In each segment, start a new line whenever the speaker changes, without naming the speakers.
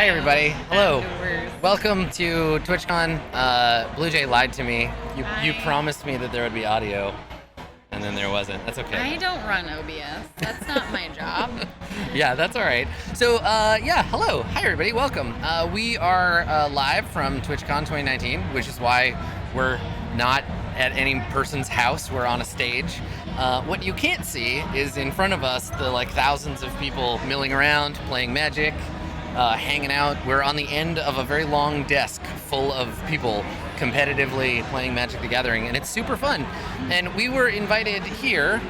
Hi everybody. Hello. Welcome to TwitchCon. Bluejay lied to me. You promised me that there would be audio, and then there wasn't. That's okay.
I don't run OBS. That's not my job.
Yeah, that's all right. So, hello. Hi everybody. Welcome. We are live from TwitchCon 2019, which is why we're not at any person's house. We're on a stage. What you can't see is in front of us the thousands of people milling around, playing Magic, hanging out. We're on the end of a very long desk full of people competitively playing Magic the Gathering, and it's super fun. And we were invited here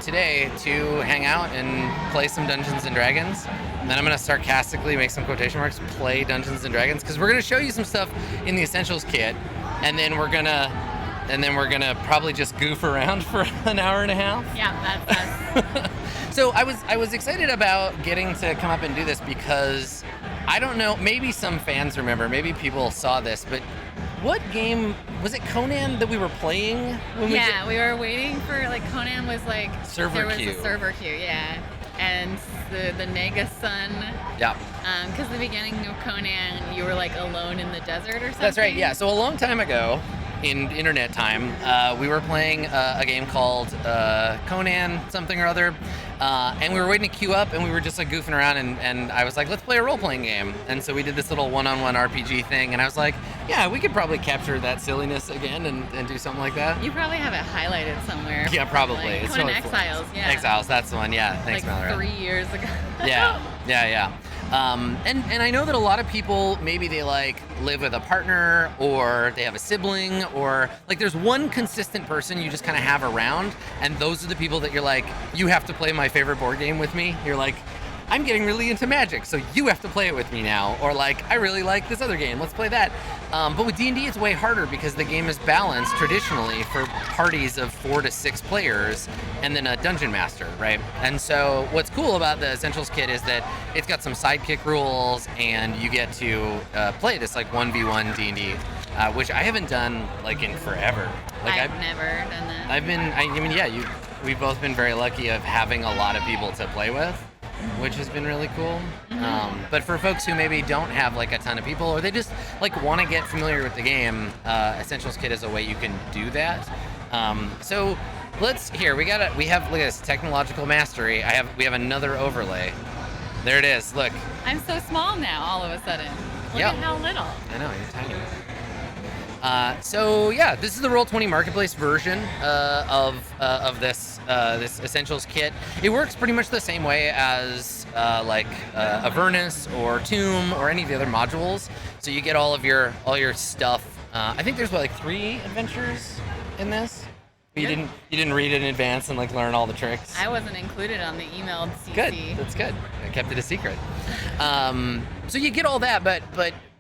today to hang out and play some Dungeons and Dragons. And then I'm going to sarcastically make some quotation marks, play Dungeons and Dragons, because we're going to show you some stuff in the Essentials Kit, and then we're gonna probably just goof around for an hour and a half.
Yeah, that's us.
So I was excited about getting to come up and do this because I don't know, maybe some fans remember, maybe people saw this, but what game was it? Conan that we were playing when
we were waiting for Conan was
server queue.
There was a server queue, yeah. And the Nega Sun.
Yeah.
Because the beginning of Conan, you were alone in the desert or something.
That's right. Yeah. So a long time ago, in internet time, we were playing a game called Conan something or other, and we were waiting to queue up, and we were just goofing around, and I was like, let's play a role-playing game. And so we did this little one-on-one RPG thing, and I was like, yeah, we could probably capture that silliness again and do something like that.
You probably have it highlighted somewhere.
Yeah, probably. It's
Conan
totally
Exiles, yeah.
Exiles, that's the one, yeah. Thanks, Mallory.
3 years ago.
Yeah. And I know that a lot of people, maybe they live with a partner, or they have a sibling, or there's one consistent person you just kind of have around, and those are the people that you're you have to play my favorite board game with me. You're I'm getting really into Magic, so you have to play it with me now. Or I really like this other game, let's play that. But with D&D, it's way harder because the game is balanced traditionally for parties of 4 to 6 players and then a dungeon master, right? And so what's cool about the Essentials Kit is that it's got some sidekick rules, and you get to play this 1v1 D&D, which I haven't done in forever.
I've never done that.
We've both been very lucky of having a lot of people to play with, which has been really cool.
Mm-hmm.
But for folks who maybe don't have a ton of people, or they just want to get familiar with the game, Essentials Kit is a way you can do that. So we have look at this, technological mastery. We have another overlay. There it is. Look.
I'm so small now. All of a sudden. Look at how little.
I know, you're tiny. This is the Roll20 Marketplace version of this Essentials Kit. It works pretty much the same way as Avernus or Tomb or any of the other modules. So you get all your stuff. I think there's 3 adventures in this. You didn't read it in advance and learn all the tricks.
I wasn't included on the emailed CC.
Good. That's good. I kept it a secret. So you get all that, but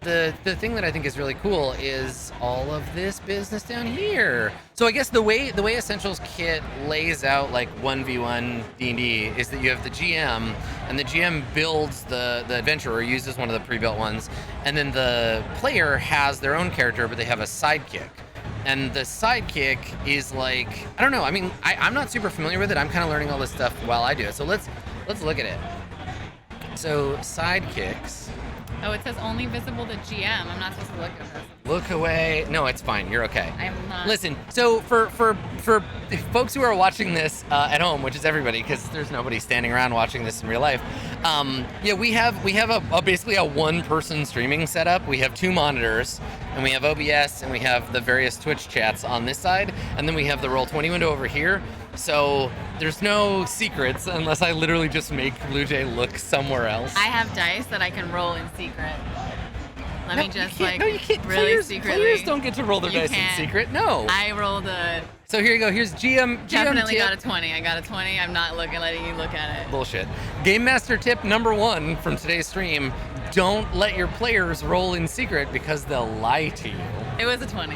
the thing that I think is really cool is all of this business down here. So I guess the way Essentials Kit lays out 1v1 D&D is that you have the GM, and the GM builds the adventure or uses one of the pre-built ones, and then the player has their own character, but they have a sidekick. And the sidekick is I don't know. I mean, I'm not super familiar with it. I'm kind of learning all this stuff while I do it. So let's look at it. So sidekicks.
Oh, it says only visible to GM. I'm not supposed to look at this.
Look away. No, it's fine. You're okay.
I'm not.
Listen, so for folks who are watching this at home, which is everybody, because there's nobody standing around watching this in real life, we have basically a one-person streaming setup. We have 2 monitors, and we have OBS, and we have the various Twitch chats on this side, and then we have the Roll20 window over here. So there's no secrets unless I literally just make Bluejay look somewhere else.
I have dice that I can roll in secret. Let me just
you can't.
Really secretly.
Players don't get to roll their dice in secret. No.
I rolled a.
So here you go. Here's GM.
Definitely
tip.
got a 20. I got a 20. I'm not letting you look at it.
Bullshit. Game Master tip number 1 from today's stream: don't let your players roll in secret because they'll lie to you.
It was a 20.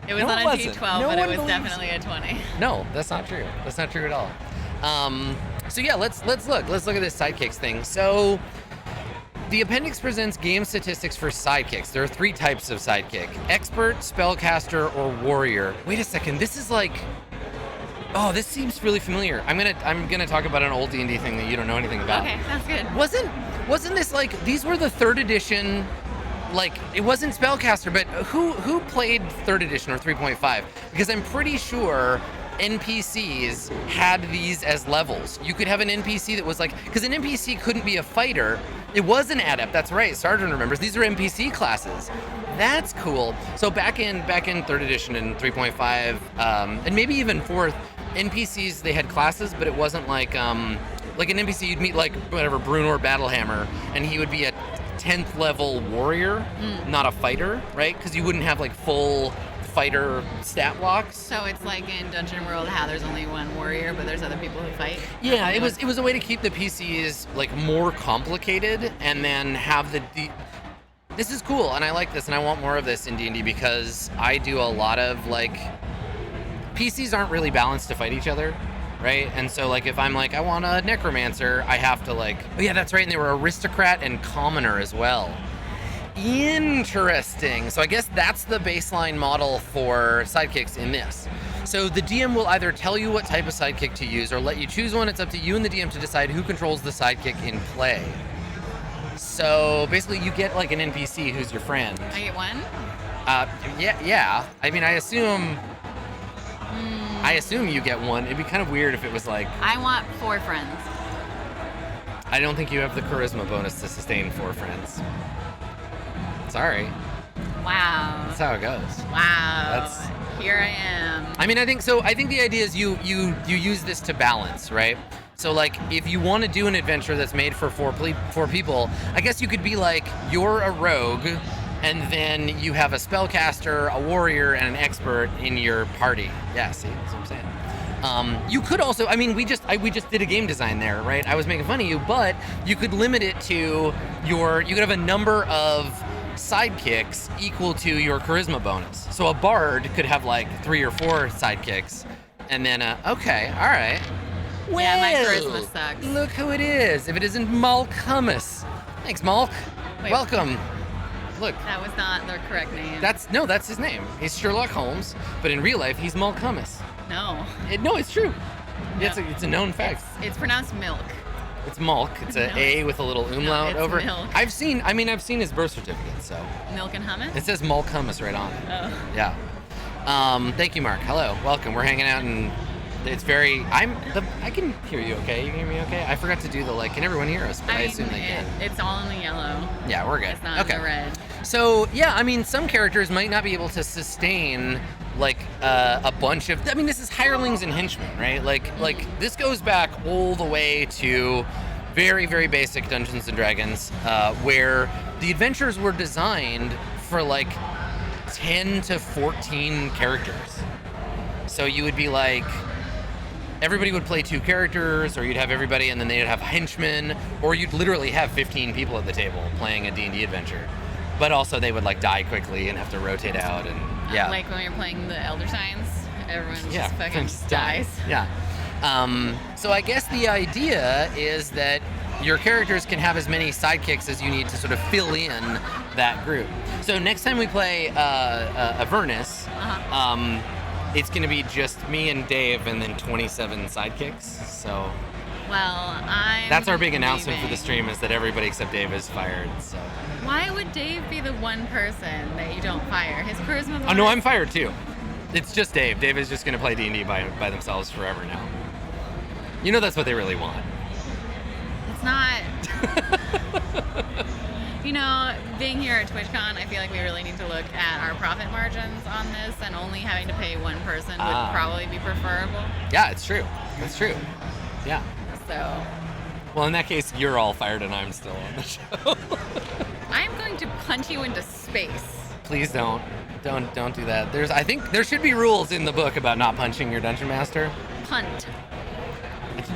It was on a D12, but it was definitely a 20.
No, that's not true. That's not true at all. Let's look. Let's look at this sidekicks thing. So the appendix presents game statistics for sidekicks. There are 3 types of sidekick: expert, spellcaster, or warrior. Wait a second. This is oh, this seems really familiar. I'm gonna talk about an old D&D thing that you don't know anything about.
Okay, sounds good.
wasn't this like these were the 3rd edition? Like it wasn't Spellcaster, but who played 3rd edition or 3.5? Because I'm pretty sure NPCs had these as levels. You could have an NPC that was like, because an NPC couldn't be a fighter. It was an adept. That's right. Sergeant remembers. These are NPC classes. That's cool. So back in 3rd edition and 3.5, and maybe even 4th, NPCs they had classes, but it wasn't like an NPC you'd meet like whatever Brunor Battlehammer, and he would be a 10th level warrior, not a fighter, right? Because you wouldn't have like full fighter stat blocks.
So it's like in Dungeon World how there's only one warrior, but there's other people who fight?
Yeah, it was a way to keep the PCs like more complicated and then have the this is cool and I like this and I want more of this in D&D because I do a lot of like PCs aren't really balanced to fight each other, right? And so like if I'm like I want a necromancer, I have to like, oh yeah, that's right, and they were aristocrat and commoner as well. Interesting. So I guess that's the baseline model for sidekicks in this. So the DM will either tell you what type of sidekick to use or let you choose one. It's up to you and the DM to decide who controls the sidekick in play. So basically you get like an NPC who's your friend.
I get one?
Yeah. I mean, I assume you get one. It'd be kind of weird if it was like...
I want 4 friends.
I don't think you have the charisma bonus to sustain 4 friends. Sorry.
Wow.
That's how it goes.
Wow. Here I am.
I mean, I think the idea is you use this to balance, right? So like if you want to do an adventure that's made for 4 people, I guess you could be like you're a rogue and then you have a spellcaster, a warrior, and an expert in your party. Yeah, see, that's what I'm saying. You could also, I mean, we just did a game design there, right? I was making fun of you, but you could limit it to you could have a number of sidekicks equal to your charisma bonus. So a bard could have like 3 or 4 sidekicks, and then okay, all right. Well,
yeah, my charisma sucks.
Look who it is. If it isn't Malk Hummus. Thanks, Malk.
Wait.
Welcome. Look.
That was not the correct name.
That's his name. He's Sherlock Holmes, but in real life he's Malk Hummus.
No.
No, it's true.
No.
It's a known fact.
It's pronounced milk.
It's Malk. It's an A with a little umlaut
it's
over it.
milk.
I've seen his birth certificate, so.
Milk and hummus?
It says Malk Hummus right on it.
Oh.
Yeah. Thank you, Mark. Hello. Welcome. We're hanging out and it's very I can hear you okay. You can hear me okay? I forgot to do the like, can everyone hear us? But I assume they can.
It's all in the yellow.
Yeah, we're good.
It's not in the red.
So yeah, I mean some characters might not be able to sustain like a bunch of, I mean, this is hirelings and henchmen, right? Like this goes back all the way to very, very basic Dungeons and Dragons, where the adventures were designed for like 10 to 14 characters. So you would be like, everybody would play 2 characters, or you'd have everybody and then they'd have henchmen, or you'd literally have 15 people at the table playing a D&D adventure. But also they would like die quickly and have to rotate out, and yeah.
Like when you're playing the Elder Signs, everyone just fucking
just
dies.
Yeah. So I guess the idea is that your characters can have as many sidekicks as you need to sort of fill in that group. So next time we play Avernus, it's going to be just me and Dave and then 27 sidekicks. So
well,
that's our big announcement for the stream, is that everybody except Dave is fired. So
why would Dave be the one person that you don't fire? His charisma.
Oh no, I'm fired too. It's just Dave. Dave is just going to play D&D by themselves forever now. You know that's what they really want.
It's not. You know, being here at TwitchCon, I feel like we really need to look at our profit margins on this, and only having to pay one person would probably be preferable.
Yeah, it's true. That's true. Yeah.
So.
Well, in that case, you're all fired and I'm still on the show.
I'm going to punch you into space.
Please don't. Don't do that. I think there should be rules in the book about not punching your dungeon master.
Punt.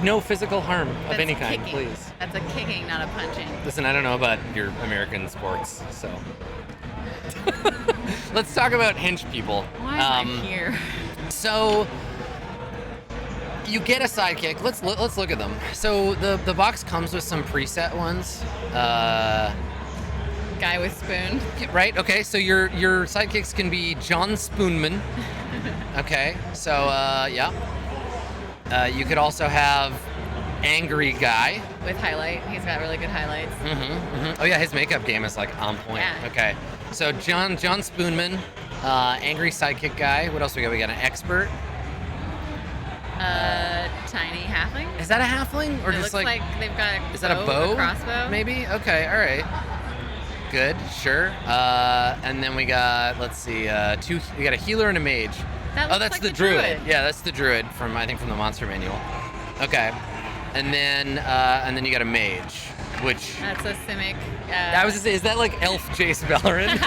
No physical harm of any kind,
kicking.
please.
That's a kicking, not a punching.
Listen, I don't know about your American sports, so. Let's talk about hench people.
Why am I here?
So, you get a sidekick. Let's look at them. So the box comes with some preset ones.
Guy with spoon.
Right. Okay. So your sidekicks can be John Spoonman. Okay. So yeah. You could also have Angry Guy.
with highlight. He's got really good highlights.
Oh yeah, his makeup game is like on point.
Yeah.
Okay, so John Spoonman, angry sidekick guy. What else we got? We got an expert.
Tiny halfling.
Is that a halfling or
It
just
looks like they've got a
is that a bow?
A crossbow?
Maybe. Okay. All right. Good. Sure. And then we got, let's see, we got a healer and a mage.
That's
like the druid. Yeah, that's the druid from the monster manual. Okay. And then you got a mage, which
that's a Simic.
I was gonna say, is that like Elf Jace Bellerin?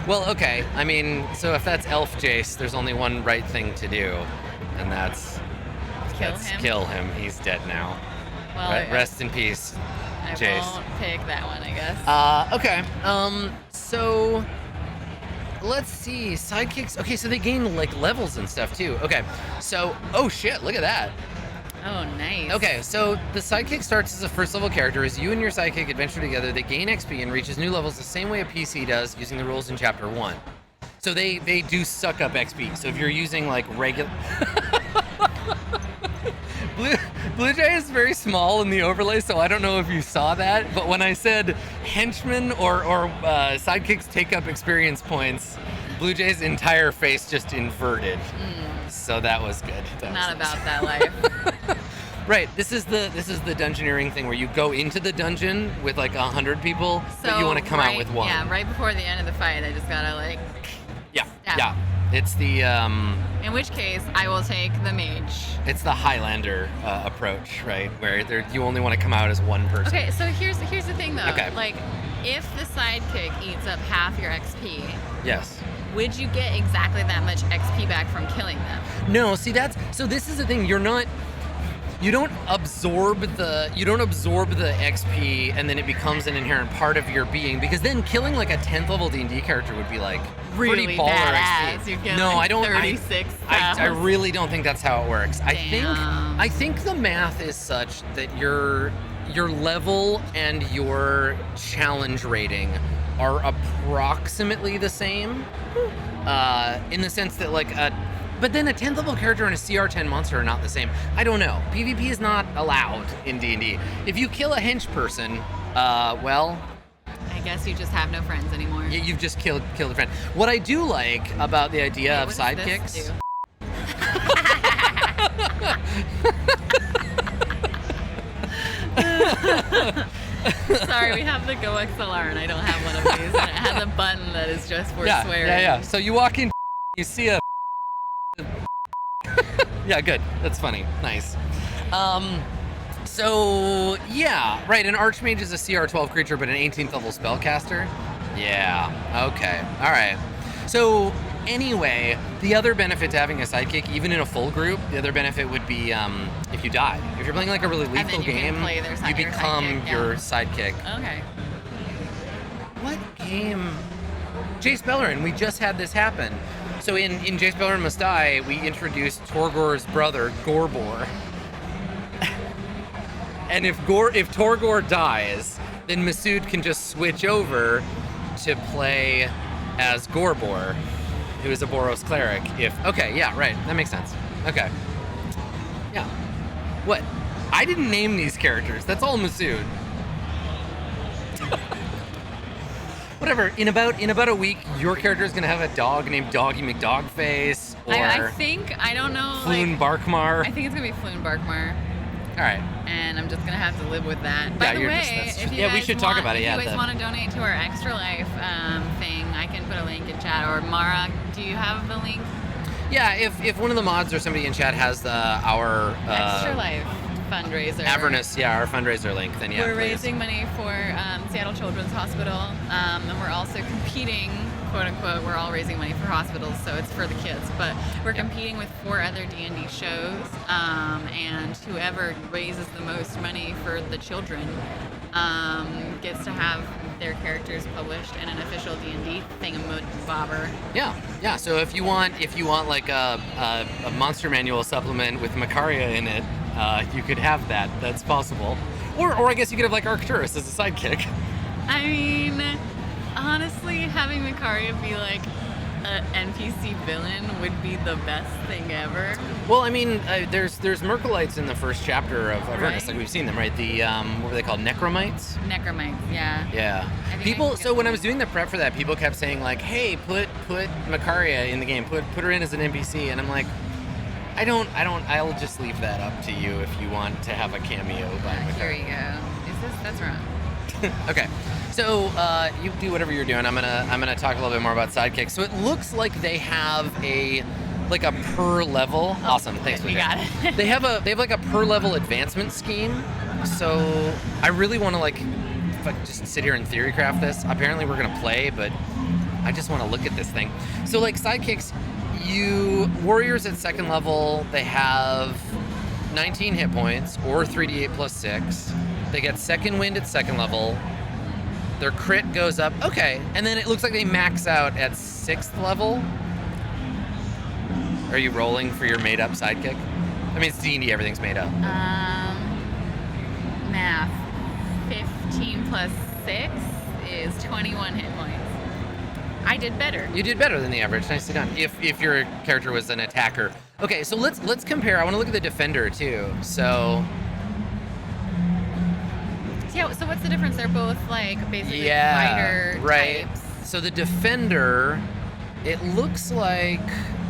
Well, okay. I mean, so if that's Elf Jace, there's only one right thing to do, and that's kill him. He's dead now.
Well,
rest in peace, Jace.
I won't pick that one, I guess.
Okay. So let's see. Sidekicks. Okay, so they gain like levels and stuff too. Okay. So, oh shit, look at that.
Oh, nice.
Okay, so the sidekick starts as a first level character. As you and your sidekick adventure together, they gain XP and reaches new levels the same way a PC does, using the rules in Chapter 1. So they do suck up XP. So if you're using like regular... Bluejay is very small in the overlay, so I don't know if you saw that, but when I said henchmen or sidekicks take up experience points, Bluejay's entire face just inverted. So that was good.
Not about that life.
Right. This is the dungeoneering thing where you go into the dungeon with like 100 people, but you want to come out with one.
Yeah, right before the end of the fight, I just gotta like.
Yeah. It's the.
In which case, I will take the mage.
It's the Highlander approach, right? Where you only want to come out as one person.
Okay, so here's the thing though.
Okay.
Like, if the sidekick eats up half your XP.
Yes.
Would you get exactly that much XP back from killing them?
No, see so this is the thing, you don't absorb the XP and then it becomes an inherent part of your being, because then killing like a 10th level D&D character would be like
really
pretty baller
badass.
XP. No, I don't.
36.
I really don't think that's how it works.
Damn.
I think the math is such that your level and your challenge rating are approximately the same, in the sense that like but then a 10th level character and a CR10 monster are not the same. I don't know. PvP is not allowed in D&D. If you kill a hench person, well,
I guess you just have no friends anymore.
You've just killed a friend. What I do like about the idea of sidekicks.
Sorry, we have the Go XLR and I don't have one of these, and it has a button that is just for swearing.
Yeah. So you walk in, you see a. Yeah, good. That's funny. Nice. So yeah, right. An Archmage is a CR12 creature, but an 18th level spellcaster. Yeah. Okay. All right. So anyway, the other benefit to having a sidekick, even in a full group, the other benefit would be if you die. If you're playing like a really lethal game, you become your sidekick.
Okay.
What game? Jace Bellerin. We just had this happen. So in Jace Bellerin Must Die, we introduced Torgor's brother, Gorbor. And if Torgor dies, then Masood can just switch over to play as Gorbor, who is a Boros cleric. Okay, yeah, right, that makes sense. Okay, yeah. What? I didn't name these characters. That's all Masood. Whatever. In about a week, your character is gonna have a dog named Doggy McDogface, or
I don't know.
Floon Barkmar.
I think it's gonna be Floon Barkmar.
All right.
And I'm just gonna have to live with that. By the way, if you
we should talk about it.
If you guys want to donate to our Extra Life thing, I can put a link in chat. Or Mara, do you have the link?
Yeah, if one of the mods or somebody in chat has our
Extra Life fundraiser.
Avernus, our fundraiser link, then yeah.
We're raising money for Seattle Children's Hospital, and we're also competing, quote unquote. We're all raising money for hospitals, so it's for the kids. But we're competing with 4 other D&D shows, and whoever raises the most money for the children gets to have their characters published in an official D&D thingamabobber.
Yeah. So if you want like a monster manual supplement with Macaria in it, you could have that. That's possible. Or I guess you could have like Arcturus as a sidekick.
I mean, honestly, having Macaria be like an NPC villain would be the best thing ever.
Well, I mean, there's Merkelites in the first chapter of Avernus,
Right.
like we've seen them, right? The what were they called? Necromites.
Necromites, yeah.
Yeah.
I think I
People.
can
So
get
when I
them.
was doing the prep for that, people kept saying like, "Hey, put Macaria in the game. Put her in as an NPC," and I'm like, I don't. I'll just leave that up to you if you want to have a cameo by
Here
Macaria.
you go. That's wrong.
Okay, so you do whatever you're doing. I'm gonna talk a little bit more about sidekicks. So it looks like they have a per level. Awesome, thanks for
You
that.
got it.
They have like a per level advancement scheme. So I really want to just sit here and theory craft this. Apparently we're gonna play, but I just want to look at this thing. So like sidekicks, warriors at second level, they have 19 hit points or 3d8 plus 6. They get second wind at second level. Their crit goes up. Okay. And then it looks like they max out at 6th level. Are you rolling for your made up sidekick? I mean, it's D&D, everything's made up.
Math. 15 plus 6 is 21 hit points. I did better.
You did better than the average. Nicely done. If your character was an attacker. Okay, so let's compare. I want to look at the defender too. So
Yeah, so what's the difference? They're both like basically
yeah,
fighter
right.
types.
So the defender, it looks like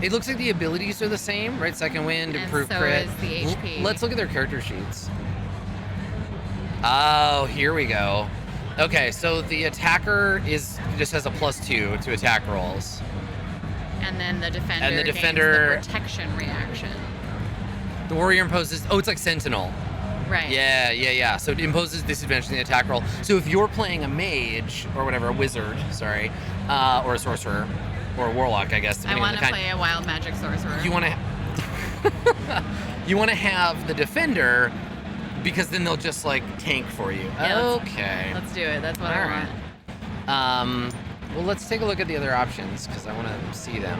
the abilities are the same, right? Second wind,
And
improved
so
crit.
is the HP.
Let's look at their character sheets. Oh, here we go. Okay, so the attacker just has a +2 to attack rolls.
And then the defender
And the
gains
defender-
the protection reaction.
The warrior imposes. Oh, it's like sentinel.
Right.
Yeah. So it imposes disadvantage in the attack roll. So if you're playing a mage or whatever, a wizard, sorry, or a sorcerer, or a warlock, I guess.
I
depending on
want
the
to
kind.
play a wild magic sorcerer.
You want to. You want to have the defender, because then they'll just like tank for you.
Yeah,
Okay.
Let's do it. That's what
All
I
right.
want.
Well, let's take a look at the other options because I want to see them.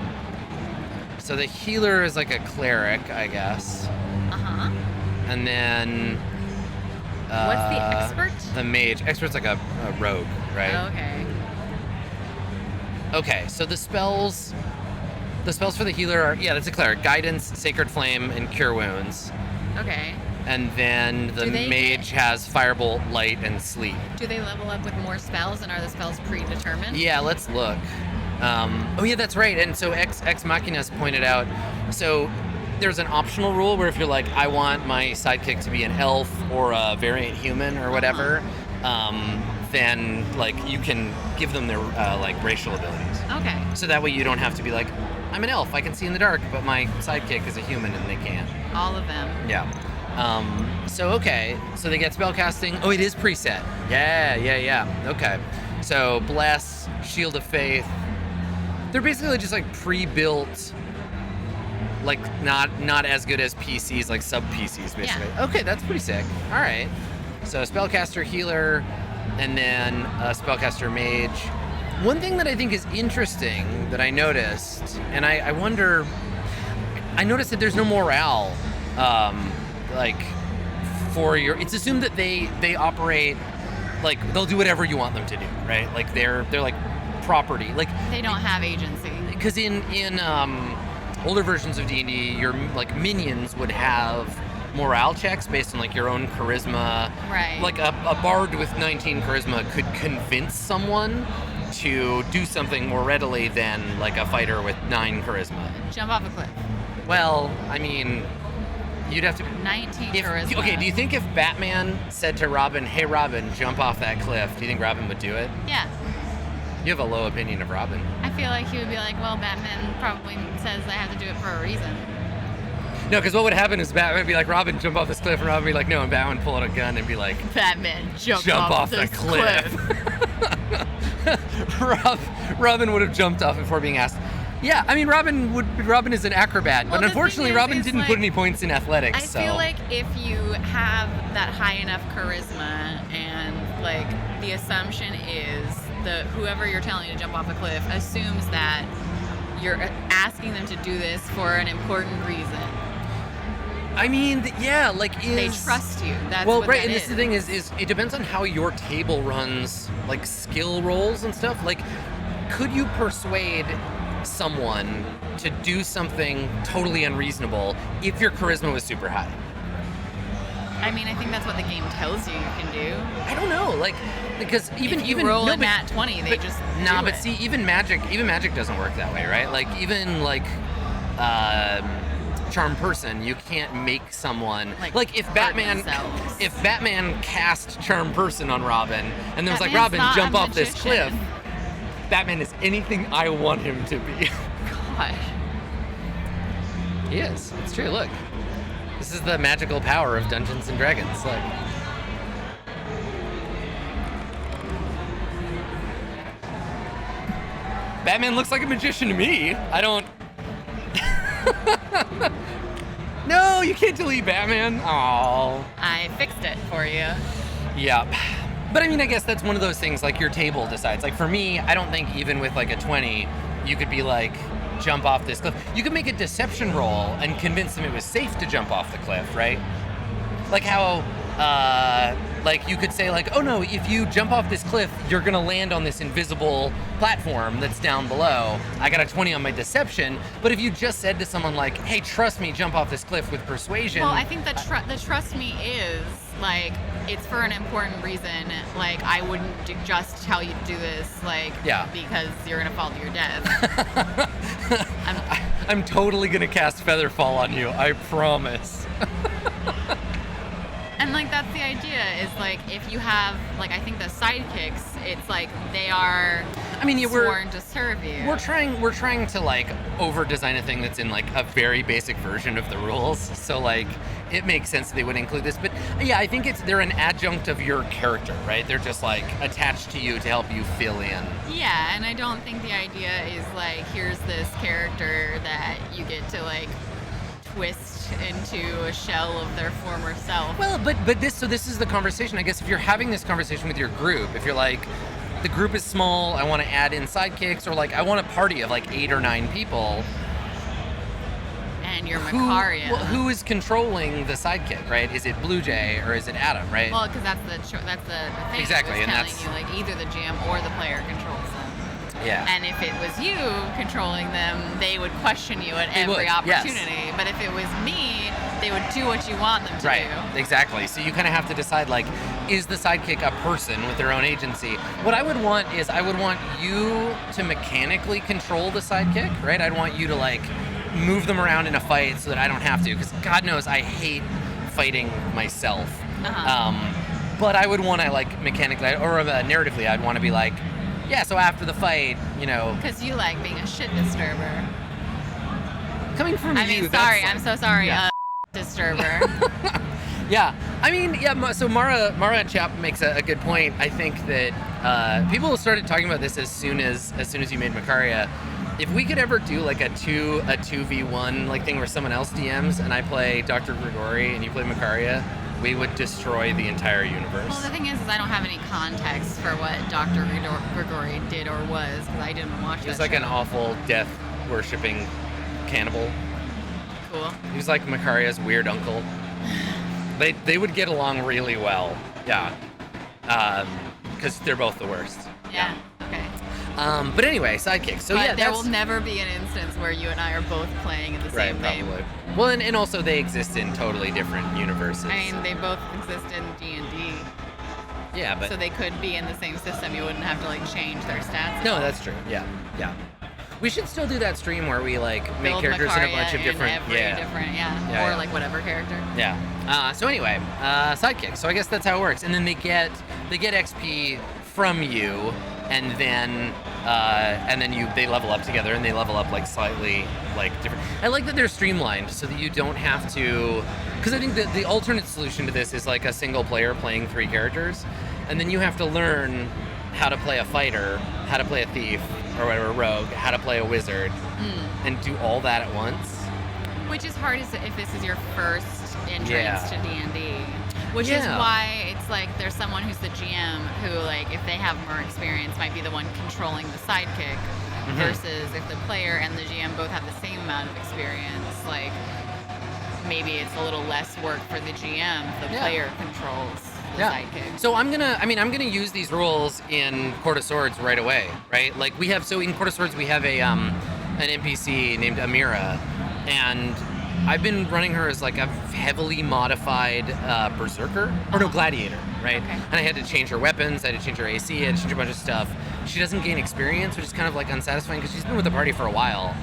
So the healer is like a cleric, I guess.
Uh-huh.
And then
What's the expert?
The mage. Expert's like a rogue, right?
Okay.
Okay, so the spells for the healer are, yeah, that's a cleric. Guidance, Sacred Flame, and Cure Wounds.
Okay.
And then the
Do they
mage has Firebolt, Light, and Sleep.
Do they level up with more spells, and are the spells predetermined?
Yeah, let's look. Oh yeah, that's right. And so Ex Machinas pointed out, so there's an optional rule where if you're like, I want my sidekick to be an elf or a variant human or whatever, then like you can give them their like racial abilities.
Okay.
So that way you don't have to be like, I'm an elf, I can see in the dark, but my sidekick is a human and they can't.
All of them.
Yeah. So okay, so they get spellcasting. Oh, it is preset. Yeah. Okay. So Bless, Shield of Faith. They're basically just like pre-built, like not as good as PCs, like sub PCs basically.
Yeah.
Okay, that's pretty sick. All right. So spellcaster, healer, and then a spellcaster mage. One thing that I think is interesting that I noticed, and I wonder, I noticed that there's no morale, like for your. It's assumed that they operate like they'll do whatever you want them to do, right? Like they're like property, like
They don't have agency.
because in older versions of D&D, your like minions would have morale checks based on like your own charisma.
Right.
Like a bard with 19 charisma could convince someone to do something more readily than like a fighter with 9 charisma.
Jump off a cliff.
Well, I mean, you'd have to.
19
If,
charisma.
okay, do you think if Batman said to Robin, "Hey Robin, jump off that cliff," do you think Robin would do it?
Yeah.
You have a low opinion of Robin.
I feel like he would be like, well, Batman probably says I have to do it for a reason.
No, because what would happen is Batman would be like, "Robin, jump off this cliff," and Robin would be like, "No," and Batman would pull out a gun and be like,
Batman, jump
off the
this
cliff. Robin would have jumped off before being asked. Yeah, I mean, Robin is an acrobat,
Well,
but
the
unfortunately,
thing is,
Robin
is,
didn't
like,
put any points in athletics.
I
so.
feel like if you have that high enough charisma and like the assumption is that whoever you're telling to jump off a cliff assumes that you're asking them to do this for an important reason.
I mean, yeah, like
They trust you. That's
well,
what
right,
that
and this is the thing is it depends on how your table runs, like skill rolls and stuff. Like, could you persuade someone to do something totally unreasonable if your charisma was super high?
I mean, I think that's what the game tells you can do.
I don't know, like, because even
if you roll a nat 20, they just
nah,
do
but
it.
see, even magic doesn't work that way, right? Like, even like charm person, you can't make someone like if Batman cast charm person on Robin and then was like, Robin, jump off this cliff. Batman is anything I want him to be.
God.
He is. It's true. Look, this is the magical power of Dungeons and Dragons. Like, Batman looks like a magician to me. I don't. No, you can't delete Batman. Aww.
I fixed it for you.
Yeah. But I mean, I guess that's one of those things, like your table decides. Like for me, I don't think even with like a 20, you could be like, jump off this cliff. You could make a deception roll and convince them it was safe to jump off the cliff, right? Like how, like you could say like, oh no, if you jump off this cliff, you're gonna land on this invisible platform that's down below. I got a 20 on my deception. But if you just said to someone like, hey, trust me, jump off this cliff with persuasion.
Well, I think the trust me is like, it's for an important reason. Like, I wouldn't just tell you to do this, like, because you're gonna fall to your death.
I'm totally gonna cast Featherfall on you, I promise.
And like that's the idea is like if you have like I think the sidekicks, it's like they are sworn to serve you.
We're trying to like over design a thing that's in like a very basic version of the rules. So like it makes sense that they would include this. But yeah, I think they're an adjunct of your character, right? They're just like attached to you to help you fill in.
Yeah, and I don't think the idea is like here's this character that you get to like twist into a shell of their former self.
Well, but this is the conversation. I guess if you're having this conversation with your group, if you're like, the group is small, I want to add in sidekicks, or like I want a party of like 8 or 9 people.
And you're Macaria.
Who is controlling the sidekick, right? Is it Bluejay or is it Adam, right?
Well, because that's the thing.
Exactly, and
telling you like either the GM or the player controls them.
Yeah.
And if it was you controlling them, they would question you at every opportunity. Yes. But if it was me, they would do what you want them to do.
Right, exactly. So you kind of have to decide, like, is the sidekick a person with their own agency? What I would want is I would want you to mechanically control the sidekick, right? I'd want you to, like, move them around in a fight so that I don't have to, because God knows I hate fighting myself. But I would want to, like, mechanically, or narratively, I'd want to be like, yeah, so after the fight, you know...
Because you like being a shit disturber.
Coming from you,
I mean, sorry, I'm so sorry, yeah. Disturber.
Yeah, I mean, yeah, so Mara Chap makes a good point. I think that people started talking about this as soon as you made Macaria. If we could ever do like a 2v1 like thing where someone else DMs and I play Dr. Grigori and you play Macaria, we would destroy the entire universe.
Well, the thing is I don't have any context for what Dr. Grigori did or was, because I didn't watch that.
He was like an awful death-worshipping cannibal.
Cool.
He was like Macaria's weird uncle. They would get along really well. Yeah. Because they're both the worst.
Yeah. Okay.
But anyway, sidekicks. So
but there will never be an instance where you and I are both playing in the same game.
Probably. Well, and also they exist in totally different universes.
I mean, they both exist in D&D.
Yeah, but...
So they could be in the same system. You wouldn't have to, like, change their stats.
No, that's true. Yeah. We should still do that stream where we, like, make characters in a bunch of different...
Or, like, whatever character.
Yeah. So anyway, sidekicks. So I guess that's how it works. And then they get XP from you, and then they level up together, and they level up like slightly like different. I like that they're streamlined so that you don't have to, because I think that the alternate solution to this is like a single player playing 3 characters, and then you have to learn how to play a fighter, how to play a thief or whatever, rogue, how to play a wizard, and do all that at once.
Which is hard if this is your first entrance to D&D. Which is why it's like there's someone who's the GM who, like, if they have more experience, might be the one controlling the sidekick, versus if the player and the GM both have the same amount of experience, like, maybe it's a little less work for the GM if the player controls the sidekick.
So I'm gonna use these rules in Court of Swords right away, right? Like in Court of Swords we have an NPC named Amira, and I've been running her as like a heavily modified berserker, or no, gladiator, right?
Okay.
And I had to change her weapons, I had to change her AC, I had to change a bunch of stuff. She doesn't gain experience, which is kind of like unsatisfying because she's been with the party for a while.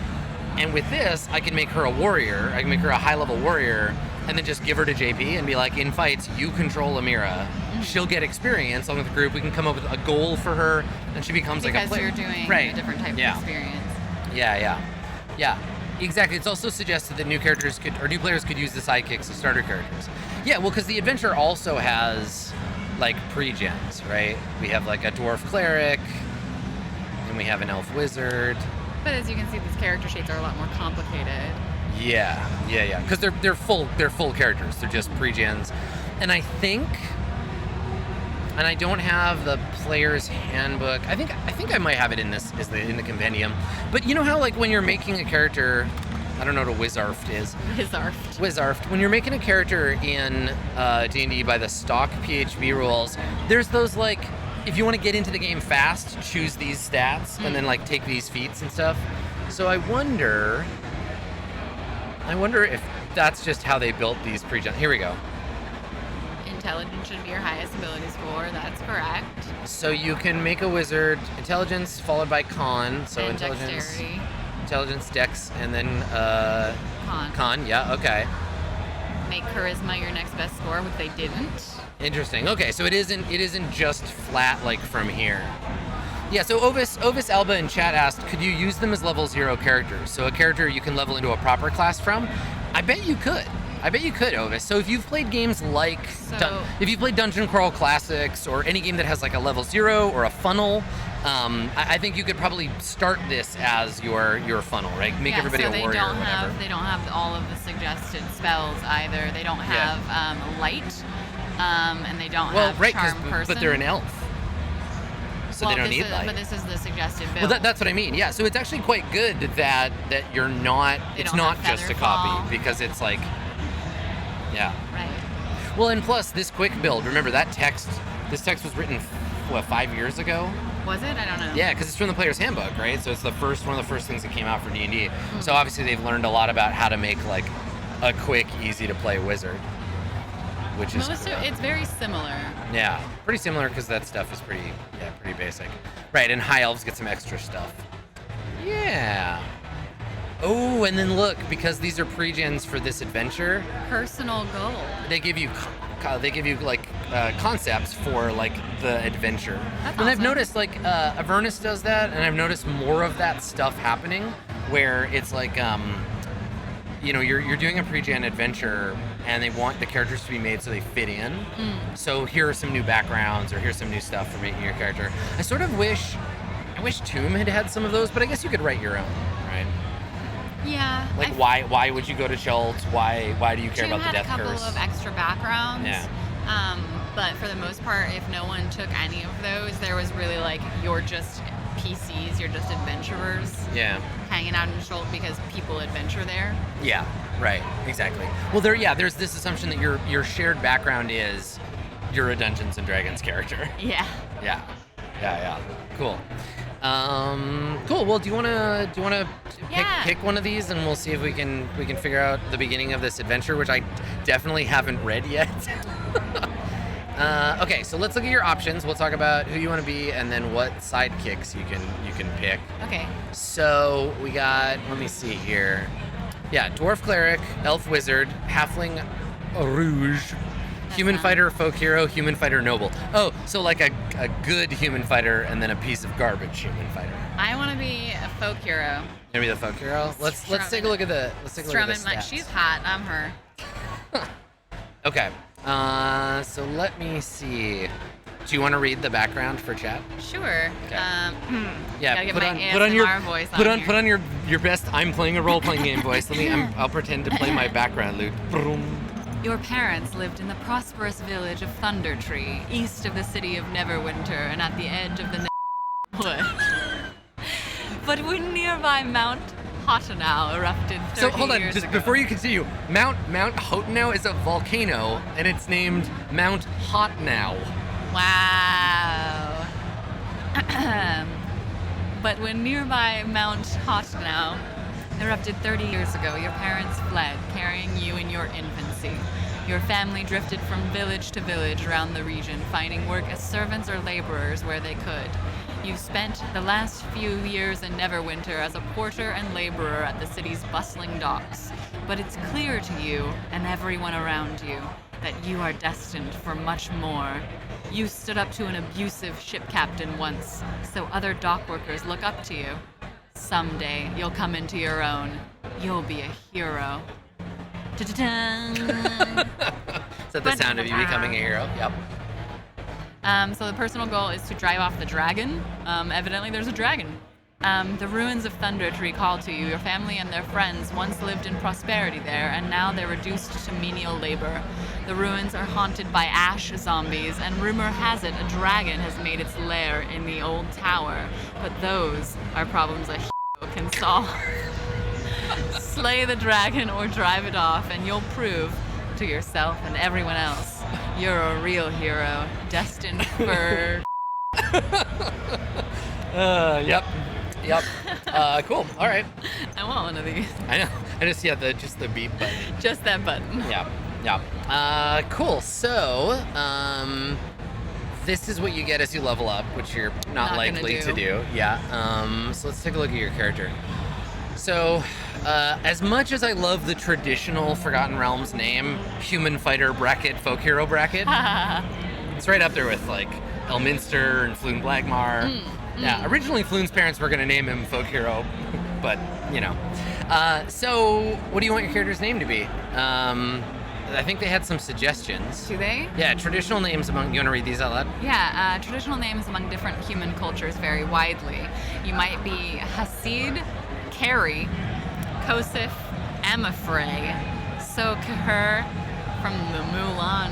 And with this, I can make her a warrior, I can make her a high-level warrior, and then just give her to JP and be like, in fights, you control Amira. She'll get experience along with the group. We can come up with a goal for her, and she becomes like a player.
Because you're doing
right.
a different type of experience.
Yeah, exactly. It's also suggested that new players could use the sidekicks as starter characters. Yeah, well, because the adventure also has like pre-gens, right? We have like a dwarf cleric, and we have an elf wizard.
But as you can see, these character sheets are a lot more complicated.
Yeah. Because they're full characters. They're just pre-gens, and I think. And I don't have the player's handbook. I think I might have it in the compendium. But you know how like when you're making a character, I don't know what a Wizarft is. Wizarft. When you're making a character in D&D by the stock PHB rules, there's those like, if you want to get into the game fast, choose these stats and then like take these feats and stuff. So I wonder if that's just how they built these pre-gen. Here we go.
Intelligence should be your highest ability score. That's correct.
So you can make a wizard intelligence followed by con. So
and
intelligence, intelligence, dex, and then
con.
Con. Yeah. Okay.
Make charisma your next best score, which they didn't.
Interesting. Okay. So it isn't just flat like from here. Yeah. So Ovis Alba in chat asked, could you use them as level 0 characters? So a character you can level into a proper class from. I bet you could. Ovis. So if you've played games like, if you've played Dungeon Crawl Classics or any game that has like a level 0 or a funnel, I think you could probably start this as your funnel, right? Make everybody a warrior or whatever.
They don't have all of the suggested spells either. They don't have light, and they don't have charm person.
But they're an elf. So they don't need light.
But this is the suggested build.
Well, that's what I mean. Yeah, so it's actually quite good that you're not, it's not just a copy because it's like, yeah.
Right.
Well, and plus this quick build, remember this text was written, 5 years ago?
Was it? I don't know.
Yeah, because it's from the player's handbook, right? So it's one of the first things that came out for D&D. So obviously they've learned a lot about how to make like a quick, easy to play wizard, which is cool.
It's very similar.
Yeah, pretty similar because that stuff is pretty basic. Right, and high elves get some extra stuff. Yeah. Oh, and then look, because these are pre-gens for this adventure,
personal goal.
They give you like concepts for like the adventure.
That's
and
awesome.
I've noticed like Avernus does that, and I've noticed more of that stuff happening where it's like you're doing a pre-gen adventure and they want the characters to be made so they fit in. So here are some new backgrounds or here's some new stuff for making your character. I wish Tomb had some of those, but I guess you could write your own, right?
Yeah.
Like why would you go to Schultz? Why do you care about the death curse?
Tomb had a couple of extra backgrounds.
Yeah.
But for the most part, if no one took any of those, there was really like, you're just PCs, you're just adventurers.
Yeah.
Hanging out in Schultz because people adventure there.
Yeah, right, exactly. Well, there's this assumption that your shared background is you're a Dungeons and Dragons character.
Yeah.
Yeah. Cool. Cool. Well, do you wanna pick one of these, and we'll see if we can figure out the beginning of this adventure, which I definitely haven't read yet. Okay, so let's look at your options. We'll talk about who you want to be, and then what sidekicks you can pick.
Okay.
So we got. Let me see here. Yeah, dwarf cleric, elf wizard, halfling rouge. Human fighter, folk hero, human fighter, noble. Oh, so like a good human fighter and then a piece of garbage human fighter.
I want to be a folk hero.
Maybe the folk hero. Let's take a look at the stats.
She's hot. I'm her.
Okay. So let me see. Do you want to read the background for chat?
Sure.
Okay.
Yeah. Put
on your best. I'm playing a role playing game voice. I'll pretend to play my background lute.
Your parents lived in the prosperous village of Thunder Tree, east of the city of Neverwinter and at the edge of the wood. But when nearby Mount Hotanau erupted 30
So hold on,
years
just
ago.
before you continue, Mount Hotanau is a volcano, and it's named Mount Hotnow.
Wow. But when nearby Mount Hotnow erupted 30 years ago, your parents fled, carrying you in your infancy. Your family drifted from village to village around the region, finding work as servants or laborers where they could. You've spent the last few years in Neverwinter as a porter and laborer at the city's bustling docks. But it's clear to you, and everyone around you, that you are destined for much more. You stood up to an abusive ship captain once, so other dock workers look up to you. Someday, you'll come into your own. You'll be a hero. Ta-ta-ta.
Is that the sound of you becoming a hero? Yep.
So the personal goal is to drive off the dragon. Evidently, there's a dragon. The ruins of Thunder Tree call to you. Your family and their friends once lived in prosperity there, and now they're reduced to menial labor. The ruins are haunted by ash zombies, and rumor has it a dragon has made its lair in the old tower. But those are problems a hero can solve. Slay the dragon or drive it off, and you'll prove to yourself and everyone else you're a real hero, destined for...
Yep. Cool. All right.
I want one of these.
I know. I just the beep button.
Just that button.
Yeah. Cool. So, this is what you get as you level up, which you're not likely to do. Yeah. So let's take a look at your character. So, as much as I love the traditional Forgotten Realms name, human fighter bracket, folk hero bracket, it's right up there with like Elminster and Floon Blagmar. Yeah, originally Floon's parents were going to name him folk hero, but you know. So, what do you want your character's name to be? I think they had some suggestions.
Do they?
Yeah, traditional names among. You want to read these out loud?
Yeah, traditional names among different human cultures vary widely. You might be Hasid, Carrie, Kosif, Amafrey, Sokher from the Mulan.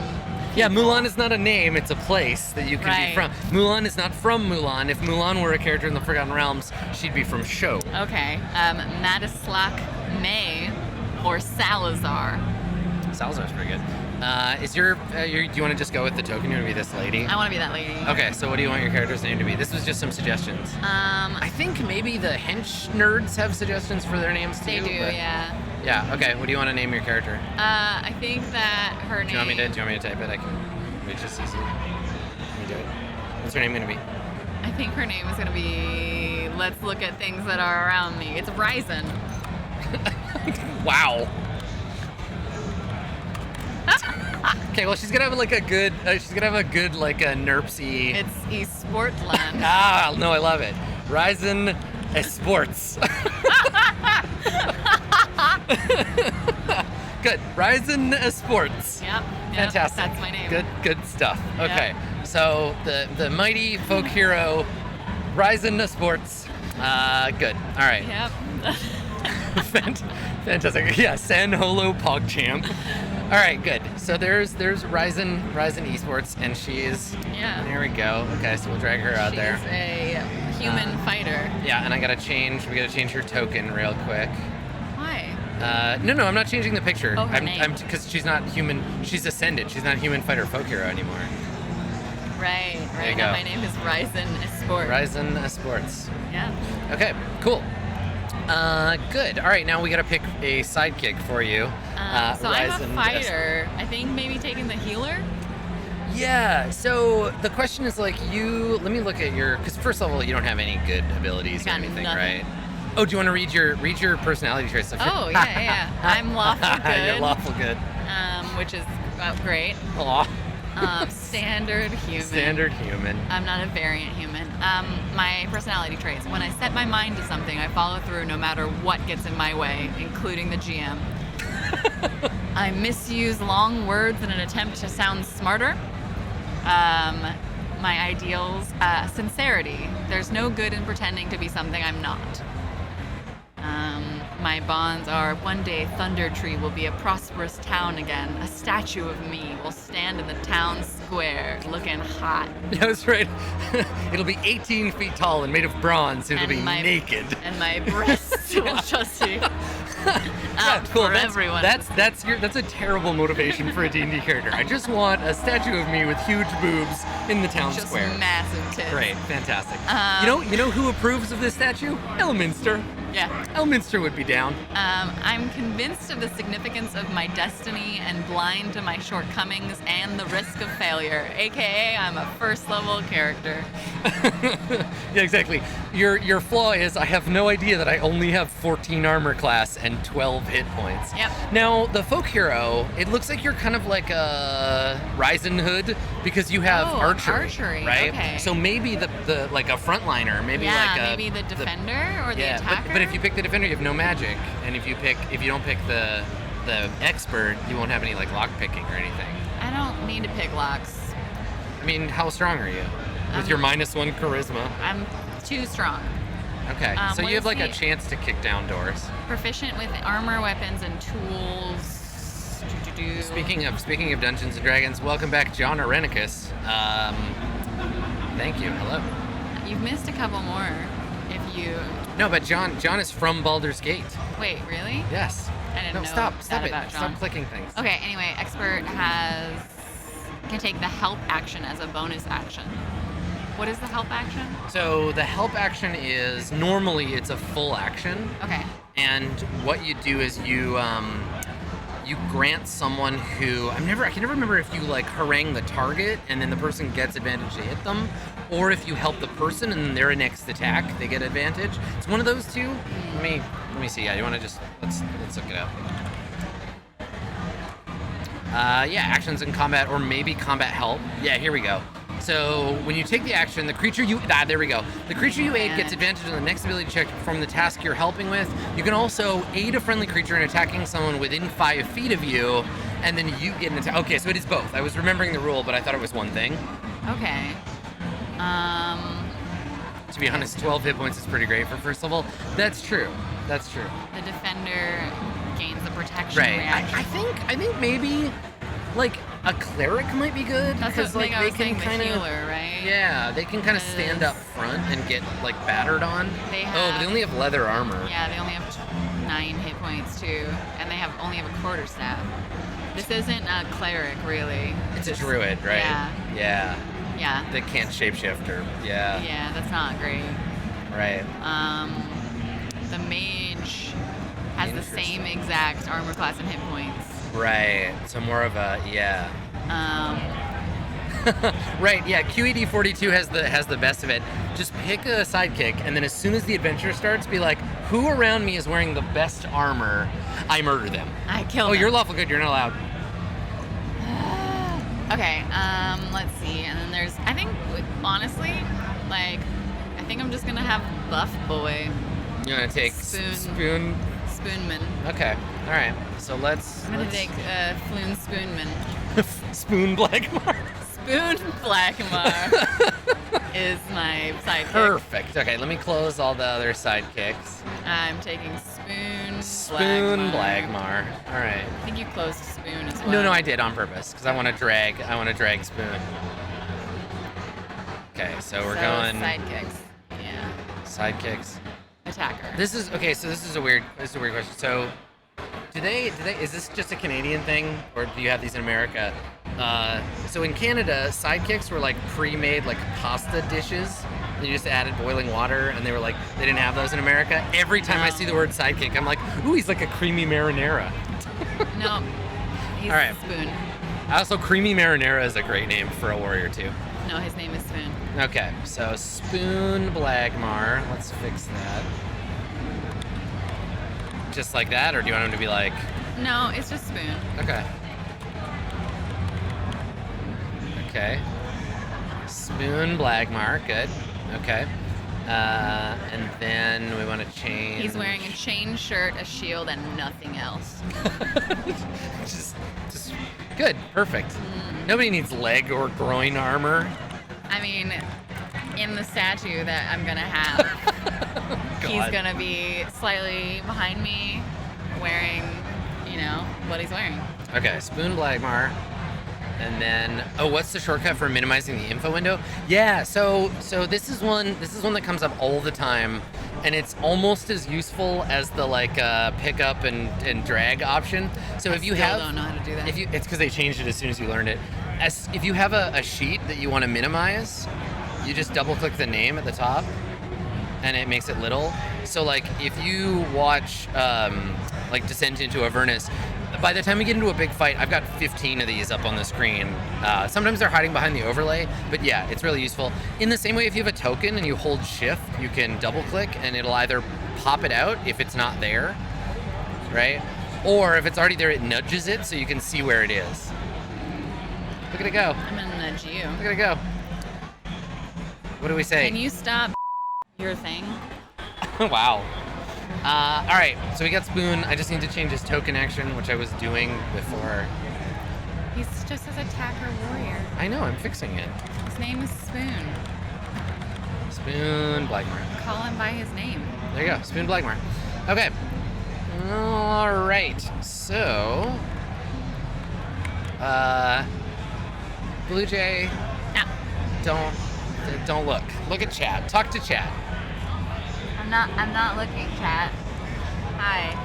Yeah, Mulan is not a name, it's a place that you can be from. Mulan is not from Mulan. If Mulan were a character in the Forgotten Realms, she'd be from Sho.
Okay. Madislak May or Salazar.
Salazar's pretty good. Do you want to just go with the token? You want to be this lady?
I want to be that lady.
Okay, so what do you want your character's name to be? This was just some suggestions. I think maybe the hench nerds have suggestions for their names too.
They do, yeah.
Yeah, okay. What do you want to name your character?
I think that her name...
Do you want me to type it? I can... It's just easy. Let me do it. What's her name going to be?
I think her name is going to be... Let's look at things that are around me. It's Ryzen.
Wow. Okay, well, she's gonna have like a good, like a nerpsy.
It's eSportland.
No, I love it. Ryzen Esports. Good. Ryzen Esports.
Yep.
Fantastic.
That's my name.
Good stuff. Okay. Yep. So the mighty folk hero, Ryzen Esports. Good. All right.
Yep.
Fantastic. Yeah, San Holo PogChamp. All right, good. So there's Ryzen Esports, and she's...
Yeah.
There we go. Okay, so we'll drag her out there.
She's a human fighter.
Yeah, and we gotta change her token real quick.
Why?
No, I'm not changing the picture.
Oh, her name.
Because she's not human. She's ascended. She's not human fighter folk hero anymore.
Right.
There you
Now
go.
my name is Ryzen Esports.
Ryzen Esports.
Yeah.
Okay, cool. Good. All right, now we gotta pick a sidekick for you.
So I'm a fighter. I think maybe taking the healer.
Yeah. So the question is like let me look at your, because first of all, you don't have any good abilities or anything,
nothing.
right? Oh, do you want to read your personality traits?
Oh yeah. I'm lawful good.
You're lawful good.
Which is great.
Aw.
Standard human.
Standard human.
I'm not a variant human. My personality traits. When I set my mind to something, I follow through no matter what gets in my way, including the GM. I misuse long words in an attempt to sound smarter. My ideals, sincerity. There's no good in pretending to be something I'm not. My bonds are, one day Thunder Tree will be a prosperous town again. A statue of me will stand in the town square looking hot.
Yeah, that's right. It'll be 18 feet tall and made of bronze. It'll be naked.
And my breasts will just be out
cool.
for everyone.
That's a terrible motivation for a D&D character. I just want a statue of me with huge boobs in the town
Just
square.
massive tits.
Great, fantastic.
Um,
You know who approves of this statue? Elminster.
Yeah.
Elminster would be down.
I'm convinced of the significance of my destiny and blind to my shortcomings and the risk of failure, aka I'm a first level character.
Yeah, exactly. Your flaw is I have no idea that I only have 14 armor class and 12 hit points.
Yep.
Now, the folk hero, it looks like you're kind of like a Ryzen Hood because you have archery, right?
Okay.
So maybe the like a frontliner, maybe like a
maybe the defender or the
yeah,
attacker.
but if you pick the defender, you have no magic, and if you don't pick the expert, you won't have any like lock picking or anything.
I don't need to pick locks.
I mean, how strong are you with your -1 charisma?
I'm too strong.
Okay, so
what
you have
is
like a
the-
chance to kick down doors.
Proficient with armor, weapons, and tools.
Speaking of Dungeons and Dragons, welcome back, John Arenicus. Thank you. Hello.
You've missed a couple more. If you
No, but John is from Baldur's Gate.
wait, really?
Yes.
I didn't
No,
know
stop
that
it.
about John.
Stop clicking things.
Okay. Anyway, expert can take the help action as a bonus action. What is the help action?
So the help action is normally it's a full action.
Okay.
And what you do is you grant someone who I can never remember if you like harangue the target and then the person gets advantage to hit them, or if you help the person and then their next attack they get advantage. It's one of those two. Let me see. Yeah, you want to just let's look it up. Yeah, actions in combat or maybe combat help. Yeah, here we go. So when you take the action, the creature you there we go. The creature you aid gets advantage on the next ability check to perform the task you're helping with. You can also aid a friendly creature in attacking someone within 5 feet of you, and then you get an attack. Okay, so it is both. I was remembering the rule, but I thought it was one thing.
Okay.
To be honest, 12 hit points is pretty great for first level. That's true. That's true.
The defender gains the protection
Right.
reaction.
I think maybe like a cleric might be good
That's
because
what
like
I
they
was
can
saying,
kind
the
of
healer, right?
yeah, they can kind of stand up front and get like battered on.
They
but they only have leather armor.
Yeah, they only have 9 hit points too, and they only have a quarterstaff. This isn't a cleric, really.
It's a druid, right?
Yeah.
Yeah.
Yeah.
They can't shapeshift or yeah.
Yeah, that's not great.
Right.
The mage has the same exact armor class and hit points.
Right. So more of a yeah. Right. Yeah. QED 42 has the best of it. Just pick a sidekick, and then as soon as the adventure starts, be like, who around me is wearing the best armor? I murder them.
I kill
Oh,
them.
you're lawful good. You're not allowed.
Okay, let's see. And then there's, I think, honestly, like, I think I'm just gonna have Buff Boy.
You're gonna take Spoonman. Okay. All right. So let's.
I'm gonna take Floon Spoonman.
Spoon Blackmar.
Spoon Blackmar is my sidekick.
Perfect. Okay, let me close all the other sidekicks.
I'm taking
Spoon Blagmar. All right.
I think you closed Spoon as well.
No, I did on purpose because I want to drag Spoon. Okay, so we're going
sidekicks. Yeah.
Sidekicks.
Attacker.
This is okay. So this is a weird question. So, do they? Is this just a Canadian thing, or do you have these in America? So in Canada, sidekicks were like pre-made like pasta dishes. You just added boiling water, and they were like they didn't have those in America. Every time I see the word sidekick, I'm like, ooh, he's like a creamy marinara.
No, he's
All right.
Spoon.
Also, creamy marinara is a great name for a warrior too.
No, his name is Spoon.
Okay, so Spoon Blagmar. Let's fix that. Just like that, or do you want him to be like?
No, it's just Spoon.
Okay. Okay. Spoon Blagmar, good. Okay. And then we want to change.
He's wearing a chain shirt, a shield, and nothing else.
just good, perfect. Nobody needs leg or groin armor.
I mean, in the statue that I'm gonna have, he's gonna be slightly behind me, wearing, what he's wearing.
Okay, Spoon Blagmar. And then, what's the shortcut for minimizing the info window? Yeah, so this is one that comes up all the time, and it's almost as useful as the pick up and drag option. So if you
still don't know how to do that.
it's because they changed it as soon as you learned it. if you have a sheet that you want to minimize, you just double click the name at the top and it makes it little. So like if you watch like Descent into Avernus, by the time we get into a big fight, I've got 15 of these up on the screen. Sometimes they're hiding behind the overlay, but yeah, it's really useful. In the same way, if you have a token and you hold shift, you can double click and it'll either pop it out if it's not there, right? Or if it's already there, it nudges it so you can see where it is. Look at it go.
I'm gonna nudge you.
Look at it go. What do we say?
Can you stop your thing?
Wow. All right, so we got Spoon. I just need to change his token action, which I was doing before.
He's just his attacker warrior.
I know, I'm fixing it.
His name is Spoon.
Spoon Blackmore.
Call him by his name.
There you go, Spoon Blackmore. Okay. All right, so... Bluejay, don't look. Look at chat. Talk to chat.
I'm not looking, chat. Hi.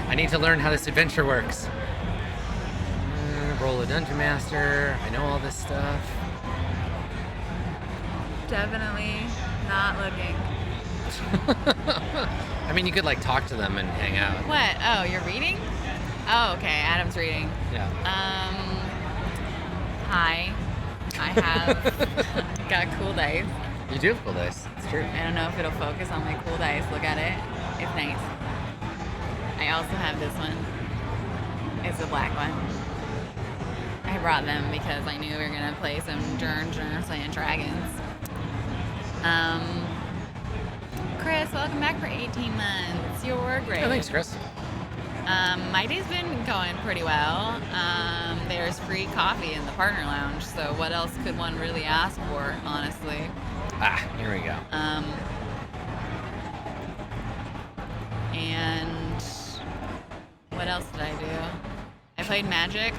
I need to learn how this adventure works. Roll a dungeon master. I know all this stuff.
Definitely not looking.
I mean, you could like talk to them and hang out.
What? Oh, you're reading? Oh, okay. Adam's reading.
Yeah.
Hi. I have got cool dice.
You do have cool dice. It's true.
I don't know if it'll focus on my cool dice. Look at it. It's nice. I also have this one. It's a black one. I brought them because I knew we were gonna play some Dungeons and Dragons. Chris, welcome back for 18 months. You're great.
Oh, thanks, Chris.
My day's been going pretty well. There's free coffee in the partner lounge, so what else could one really ask for, honestly?
Here we go.
And what else did I do? I played Magic.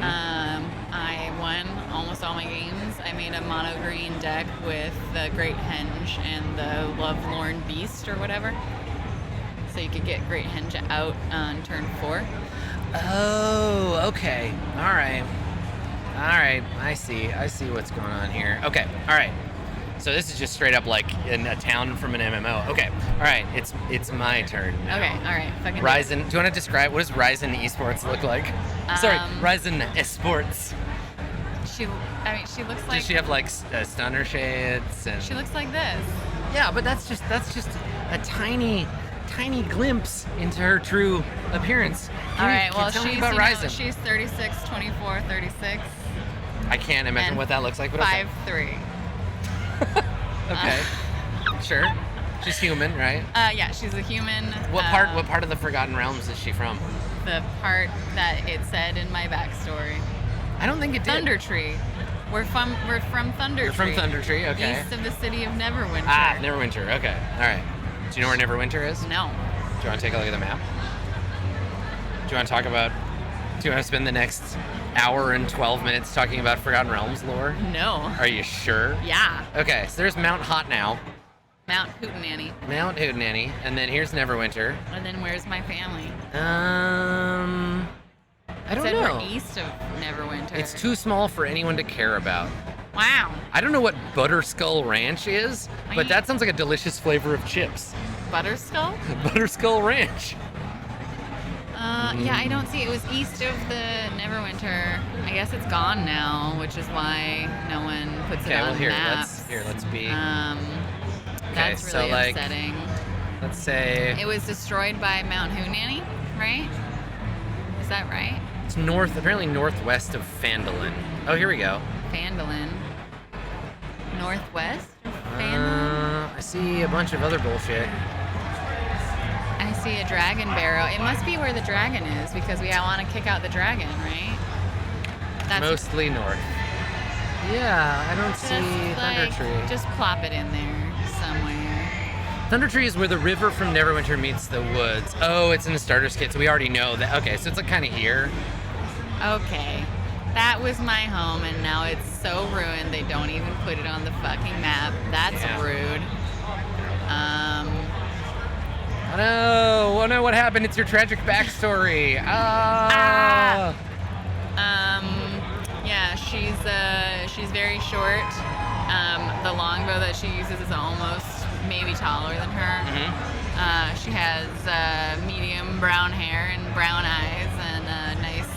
I won almost all my games. I made a mono green deck with the Great Henge and the Lovelorn Beast or whatever. So you could get Great Henge out on turn 4.
Oh, okay. All right. I see what's going on here. Okay. All right. So this is just straight up like in a town from an MMO. Okay. All right. It's my turn now.
Okay. All right. Fucking
Ryzen. Do you want to describe what does Ryzen Esports look like? Sorry, Ryzen Esports.
She looks like.
Does she have like stunner shades and?
She looks like this.
Yeah, but that's just a tiny glimpse into her true appearance.
All right, well,
tell me about Ryzen.
She's 36, 24, 36.
I can't imagine what that looks like.
5'3".
Okay, sure. She's human, right?
Yeah, she's a human.
What part of the Forgotten Realms is she from?
The part that it said in my backstory.
I don't think it did.
Thunder Tree. We're from Thunder Tree.
You're from Thunder Tree, okay.
East of the city of Neverwinter.
Neverwinter. Okay, all right. Do you know where Neverwinter is?
No.
Do you want to take a look at the map? Do you want to spend the next hour and 12 minutes talking about Forgotten Realms lore?
No.
Are you sure?
Yeah.
Okay, so there's Mount Hot Now.
Mount Hootenanny.
Mount Hootenanny, and then here's Neverwinter.
And then where's my family?
I don't know.
We're east of Neverwinter.
It's too small for anyone to care about.
Wow.
I don't know what Butterskull Ranch is, but that sounds like a delicious flavor of chips.
Butterskull?
Butterskull Ranch.
Yeah, I don't see. It was east of the Neverwinter. I guess it's gone now, which is why no one puts it on maps.
Let's be.
That's really upsetting.
Let's say
it was destroyed by Mount Hootenanny, right? Is that right?
It's apparently northwest of Phandalin. Oh, here we go.
Phandalin. Northwest of Phandalin?
I see a bunch of other bullshit.
I see a dragon barrow. It must be where the dragon is because we want to kick out the dragon, right? That's
mostly north. Yeah, I don't see Thunder Tree.
Just plop it in there somewhere.
Thunder Tree is where the river from Neverwinter meets the woods. Oh, it's in the starter's kit, so we already know that. Okay, so it's like kind of here.
Okay. That was my home, and now it's so ruined they don't even put it on the fucking map. That's rude.
Oh no, what happened? It's your tragic backstory.
Yeah, she's very short. The longbow that she uses is almost maybe taller than her.
Mm-hmm.
She has medium brown hair and brown eyes and a nice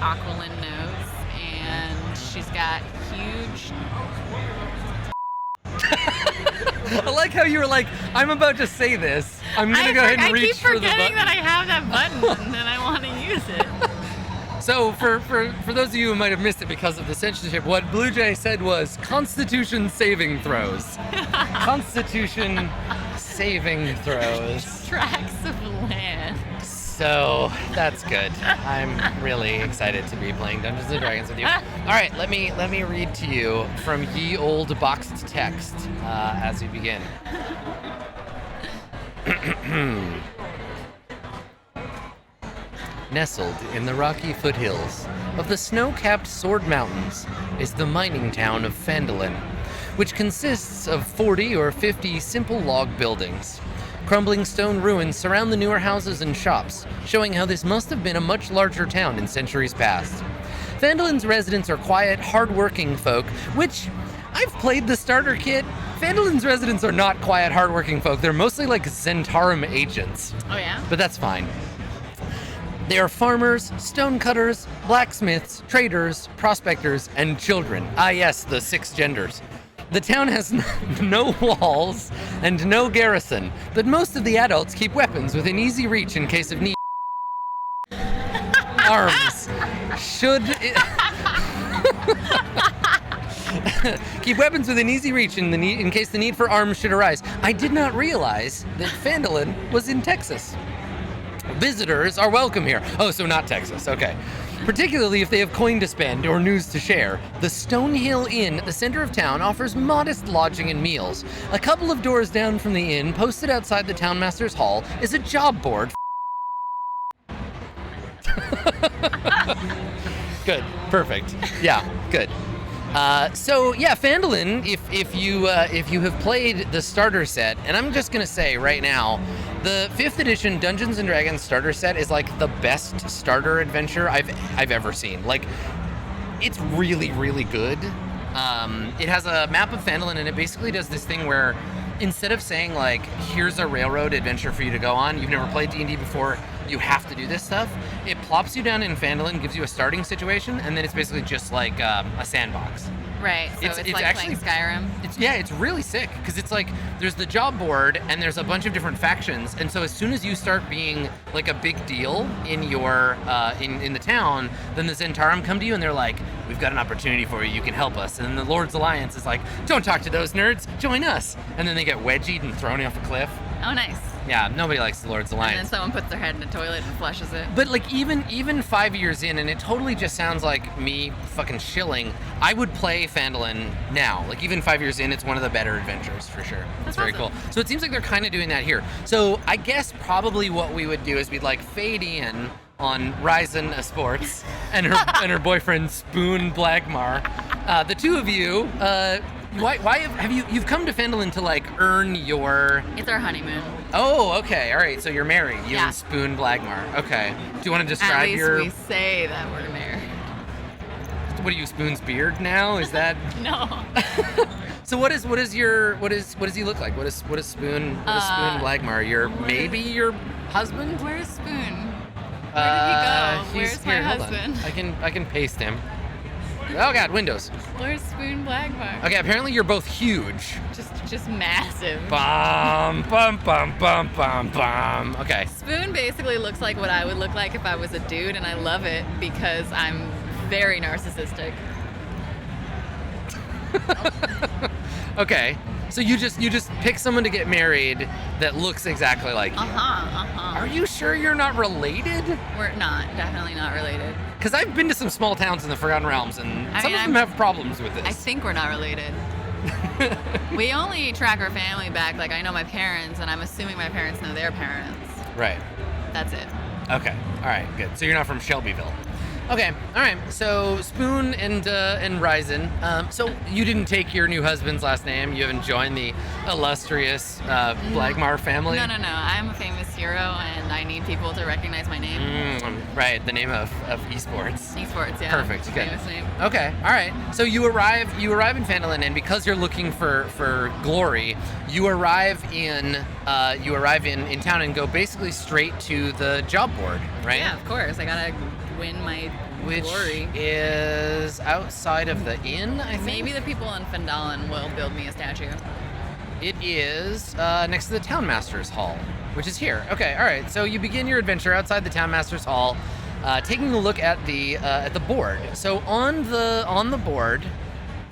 aquiline nose, and she's got huge.
I like how you were like, I'm about to say this. I'm gonna go ahead and reach for the button.
I keep forgetting that I have that button and I want to use it.
So for those of you who might have missed it because of the censorship, what Bluejay said was Constitution saving throws. Constitution saving throws.
Tracts of land.
So that's good. I'm really excited to be playing Dungeons and Dragons with you. All right, let me read to you from ye old boxed text as we begin. Nestled in the rocky foothills of the snow-capped Sword Mountains is the mining town of Phandalin, which consists of 40 or 50 simple log buildings. Crumbling stone ruins surround the newer houses and shops, showing how this must have been a much larger town in centuries past. Phandalin's residents are quiet, hard-working folk, which I've played the starter kit. Phandalin's residents are not quiet, hard-working folk. They're mostly like Zentarum agents.
Oh yeah?
But that's fine. They are farmers, stonecutters, blacksmiths, traders, prospectors, and children. Ah yes, the 6 genders. The town has no walls and no garrison, but most of the adults keep weapons within easy reach in case of need. Arms. Keep weapons within easy reach in case the need for arms should arise. I did not realize that Phandalin was in Texas. Visitors are welcome here. Oh, so not Texas. Okay. Particularly if they have coin to spend or news to share. The Stonehill Inn at the center of town offers modest lodging and meals. A couple of doors down from the inn, posted outside the townmaster's hall, is a job board. Good. Perfect. Yeah, good. So yeah, Phandalin, if you have played the starter set, and I'm just gonna say right now, the 5th edition Dungeons and Dragons starter set is like the best starter adventure I've ever seen. Like, it's really, really good. It has a map of Phandalin, and it basically does this thing where instead of saying like, here's a railroad adventure for you to go on, you've never played D&D before, you have to do this stuff, it plops you down in Phandalin, gives you a starting situation, and then it's basically just like a sandbox.
Right, so it's like actually, playing Skyrim. It's really sick, because it's like, there's the job board, and there's a bunch of different factions, and so as soon as you start being like a big deal in your, in the town, then the Zentarum come to you and they're like, we've got an opportunity for you, you can help us. And then the Lord's Alliance is like, don't talk to those nerds, join us. And then they get wedgied and thrown off a cliff. Oh, nice.
Yeah, nobody likes the Lord's Alliance.
And then someone puts their head in a toilet and flushes it.
But like even 5 years in, and it totally just sounds like me fucking shilling, I would play Phandalin now. Like even 5 years in, it's one of the better adventures for sure. That's very
awesome.
Cool. So it seems like they're kind of doing that here. So I guess probably what we would do is we'd like fade in on Ryzen Sports and her boyfriend Spoon Blagmar. The two of you. Why have you've come to Phandalin to like earn your?
It's our honeymoon.
Oh, okay, all right. So you're married, you
yeah.
and Spoon Blagmar. Okay. Do you want to describe
At least
your?
we say that we're married.
What are you, Spoon's beard now? Is that?
No.
So what does he look like? What is Spoon Blagmar? Maybe your husband?
Where's Spoon? Where did he go? Where's my husband?
I can paste him. Oh God, Windows.
Where's Spoon Blagmar?
Okay, apparently you're both huge.
Just massive.
Bum, bum, bum, bum, bum, bum. Okay.
Spoon basically looks like what I would look like if I was a dude, and I love it because I'm very narcissistic.
Okay. So you just pick someone to get married that looks exactly like you. Are you sure you're not related?
We're not, definitely not related.
Because I've been to some small towns in the Forgotten Realms, and some of them have problems with this.
I think we're not related. We only track our family back. Like, I know my parents, and I'm assuming my parents know their parents.
Right.
That's it.
Okay. All right. Good. So you're not from Shelbyville. Okay, all right. So Spoon and Ryzen. So you didn't take your new husband's last name. You haven't joined the illustrious Blagmar family.
No. I'm a famous hero, and I need people to recognize my name.
Right, the name of esports.
Esports, yeah.
Perfect. Good.
Famous name.
Okay, all right. So you arrive in Phandalin, and because you're looking for glory, you arrive in town and go basically straight to the job board, right?
Yeah, of course. I gotta win my
Which
glory.
is outside of the inn, I think.
Maybe the people in Phandalin will build me a statue.
It is next to the Townmaster's Hall, which is here. Okay, all right. So you begin your adventure outside the Townmaster's Hall, taking a look at the board. So on the board,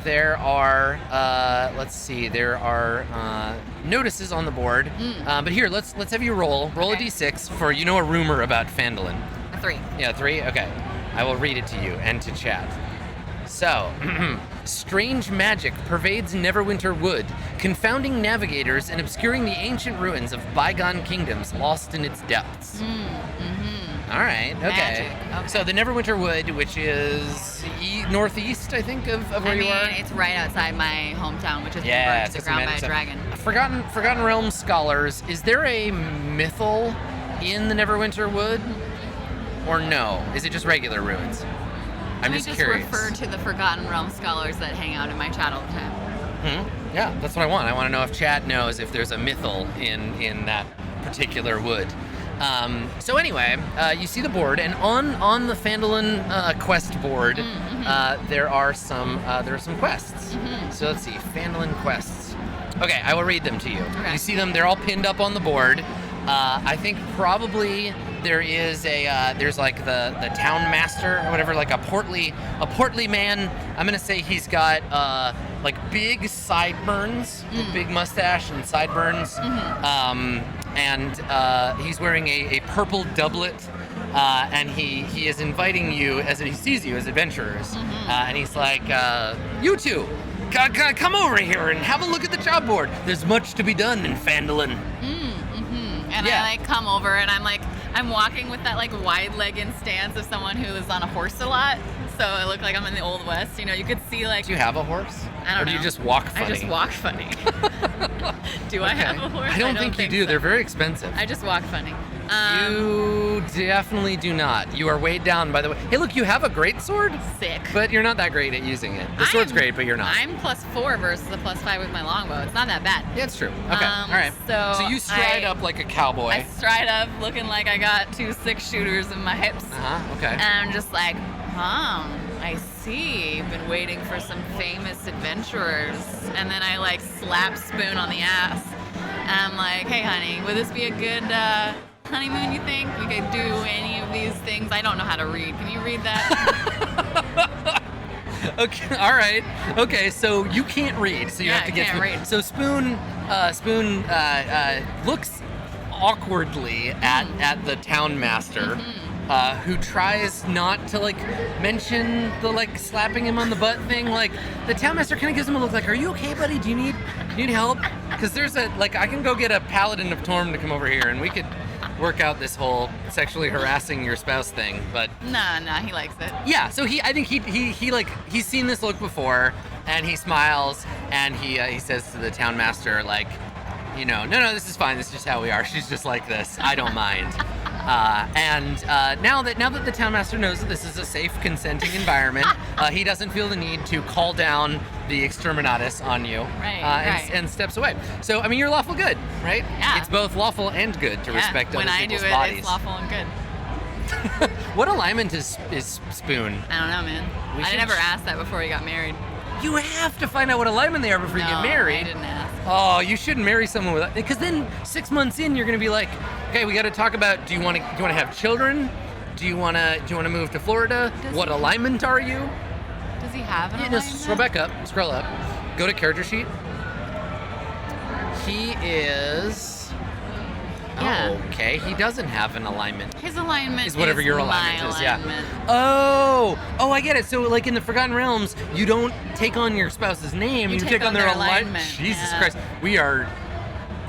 there are there are notices on the board. But here, let's have you roll a d6 for a rumor about Phandalin.
A 3.
Yeah, 3. Okay, I will read it to you and to chat. So, strange magic pervades Neverwinter Wood, confounding navigators and obscuring the ancient ruins of bygone kingdoms lost in its depths. All right, okay.
Magic, okay.
So the Neverwinter Wood, which is northeast, I think, of where you are.
It's right outside my hometown, which has been
Yeah,
burned to the ground by a dragon.
Forgotten Realms scholars, is there a mythal in the Neverwinter Wood? Or no? Is it just regular ruins? I'm just curious.
Refer to the Forgotten Realms scholars that hang out in my chat all the time.
Yeah, that's what I want. I want to know if chat knows if there's a mythal in that particular wood. So anyway, you see the board, and on the Phandalin quest board, there are some quests. So let's see, Phandalin quests. Okay, I will read them to you.
Okay.
You see them; they're all pinned up on the board. I think probably there is there's like the town master or whatever, like a portly man. I'm gonna say he's got like big sideburns, big mustache and sideburns. And he's wearing a purple doublet, and he is inviting you as he sees you as adventurers, and he's like, you two, come over here and have a look at the job board. There's much to be done in Phandalin.
And I like come over, and I'm walking with that like wide-legged stance of someone who is on a horse a lot, so I look like I'm in the Old West. You you could see like.
Do you have a horse?
I don't know.
Or do you just walk funny?
I just walk funny. Do I have a horse?
I don't think you do.
so.
They're very expensive.
I just walk funny.
You definitely do not. You are weighed down by the way. Hey, look, you have a great sword.
Sick.
But you're not that great at using it. The sword's great, but you're not.
I'm +4 versus a +5 with my longbow. It's not that bad.
Yeah, it's true. Okay, all right.
So
you stride up like a cowboy.
I stride up looking like I got 2 6-shooters in my hips.
Okay.
And I'm just like, I see. You've been waiting for some famous adventurers. And then I like slap Spoon on the ass. And I'm like, hey, honey, would this be a good honeymoon, you think? We could do any of these things. I don't know how to read. Can you read that?
Okay, all right. Okay, so you can't read, so you have to get
can't read.
So Spoon looks awkwardly at the town master, who tries not to like mention the like slapping him on the butt thing. Like the town master kind of gives him a look like, "Are you okay, buddy? Do you need help?" Because there's I can go get a paladin of Torm to come over here, and we could work out this whole sexually harassing your spouse thing. But
Nah, he likes it.
yeah, so I think he's seen this look before, and he smiles, and he says to the town master like, no, this is fine. This is just how we are. She's just like this. I don't mind. Now that the town master knows that this is a safe, consenting environment, he doesn't feel the need to call down the exterminatus on you,
right.
and steps away. So I mean, you're lawful good, right?
Yeah.
It's both lawful and good to respect other people's
when
bodies.
I do it, it's lawful and good.
What alignment is Spoon?
I don't know, man. I never asked that before we got married.
You have to find out what alignment they are before you get married.
I didn't ask.
Oh, you shouldn't marry someone with that, because then 6 months in, you're gonna be like, okay, we got to talk about, do you want to have children? Do you want to move to Florida? What alignment are you?
Does he have an alignment?
Scroll up, go to character sheet. He is.
Yeah.
Okay, he doesn't have an alignment.
His alignment
is whatever your alignment is. Yeah. Oh, I get it. So like in the Forgotten Realms, you don't take on your spouse's name. You take on their alignment. Jesus Christ, we are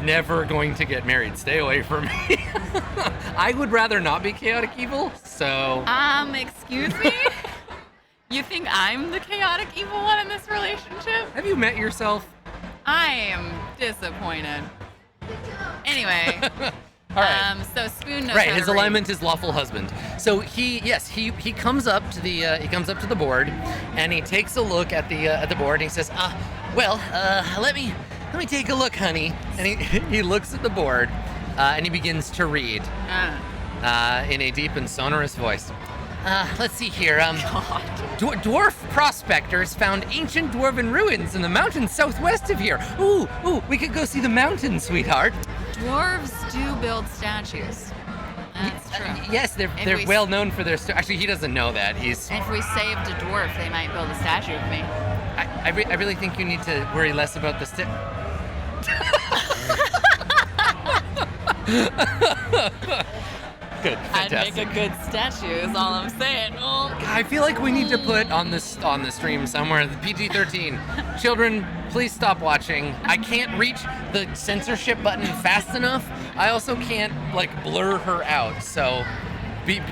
never going to get married. Stay away from me. I would rather not be chaotic evil, so...
Excuse me? You think I'm the chaotic evil one in this relationship?
Have you met yourself?
I am disappointed. Anyway.
All right.
So Spoon knows
Right,
how
his
to read.
alignment is lawful husband. So he comes up to the board, and he takes a look at the board, and he says, let me take a look, honey. And he looks at the board, and he begins to read in a deep and sonorous voice. Let's see here. Dwarf prospectors found ancient dwarven ruins in the mountains southwest of here. Ooh, we could go see the mountains, sweetheart.
Dwarves do build statues. That's true.
Yes, they're well known for their. Actually, he doesn't know that.
If we saved a dwarf, they might build a statue of me.
I really think you need to worry less about the Good, fantastic.
I'd make a good statue, is all I'm saying. Oh.
I feel like we need to put on the stream somewhere the PG-13. Children, please stop watching. I can't reach the censorship button fast enough. I also can't blur her out. So,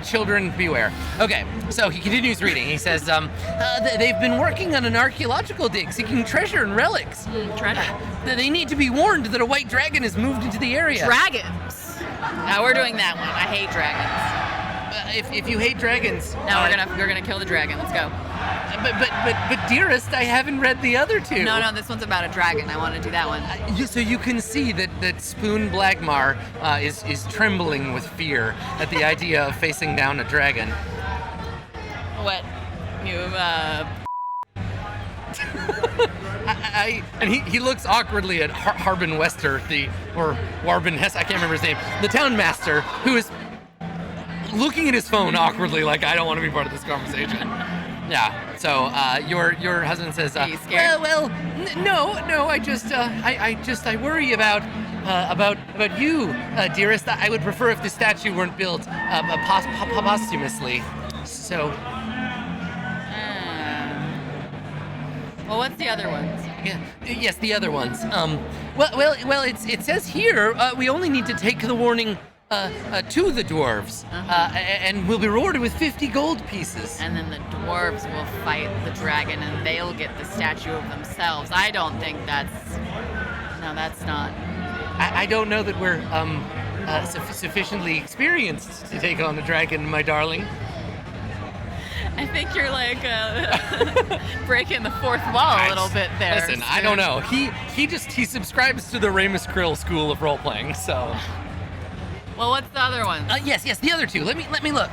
children, beware. Okay, so he continues reading. He says, they've been working on an archaeological dig, seeking treasure and relics.
Treasure.
They need to be warned that a white dragon has moved into the area.
Dragons. Now we're doing that one. I hate dragons.
If you hate dragons,
now we're gonna kill the dragon. Let's go.
But dearest, I haven't read the other two.
No, this one's about a dragon. I want to do that one.
So you can see that Spoon Blagmar is trembling with fear at the idea of facing down a dragon.
What? You
and he looks awkwardly at Harbin Wester, or Warbin Hess, I can't remember his name, the town master, who is looking at his phone awkwardly, like, I don't want to be part of this conversation. Yeah. So your husband says,
Are you scared?
No. I worry about you, dearest. I would prefer if the statue weren't built posthumously. So.
Well, what's the other ones?
Yes, the other ones. It says here we only need to take the warning to the dwarves, and we'll be rewarded with 50 gold pieces.
And then the dwarves will fight the dragon, and they'll get the statue of themselves. I don't think that's not.
I don't know that we're sufficiently experienced to take on the dragon, my darling.
I think you're breaking the fourth wall a little bit there.
Listen, Spoon. I don't know. He subscribes to the Ramus Krill school of role playing. So.
Well, what's the other one?
Yes, the other two. Let me look.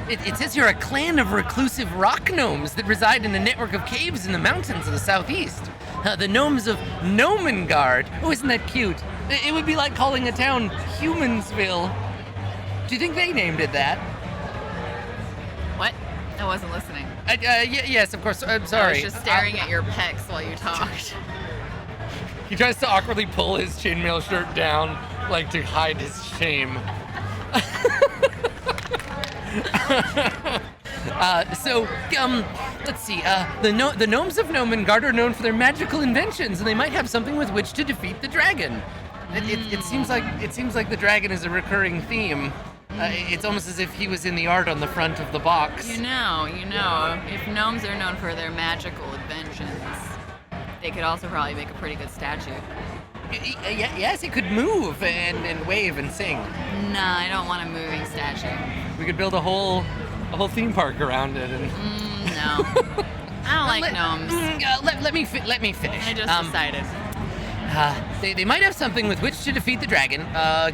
It says here a clan of reclusive rock gnomes that reside in a network of caves in the mountains of the southeast. The gnomes of Gnomengard. Oh, isn't that cute? It would be like calling a town Humansville. Do you think they named it that?
What? I wasn't listening.
Yes, of course. I'm sorry.
I was just staring at your pecs while you talked.
He tries to awkwardly pull his chainmail shirt down, like to hide his shame. Let's see. The gnomes of Gnomengard are known for their magical inventions, and they might have something with which to defeat the dragon. It seems like the dragon is a recurring theme. It's almost as if he was in the art on the front of the box.
You know, if gnomes are known for their magical inventions, they could also probably make a pretty good statue.
Yes, it could move and wave and sing.
No, I don't want a moving statue.
We could build a whole theme park around it. And
no, I don't like gnomes.
Let me finish.
I just decided.
They might have something with which to defeat the dragon.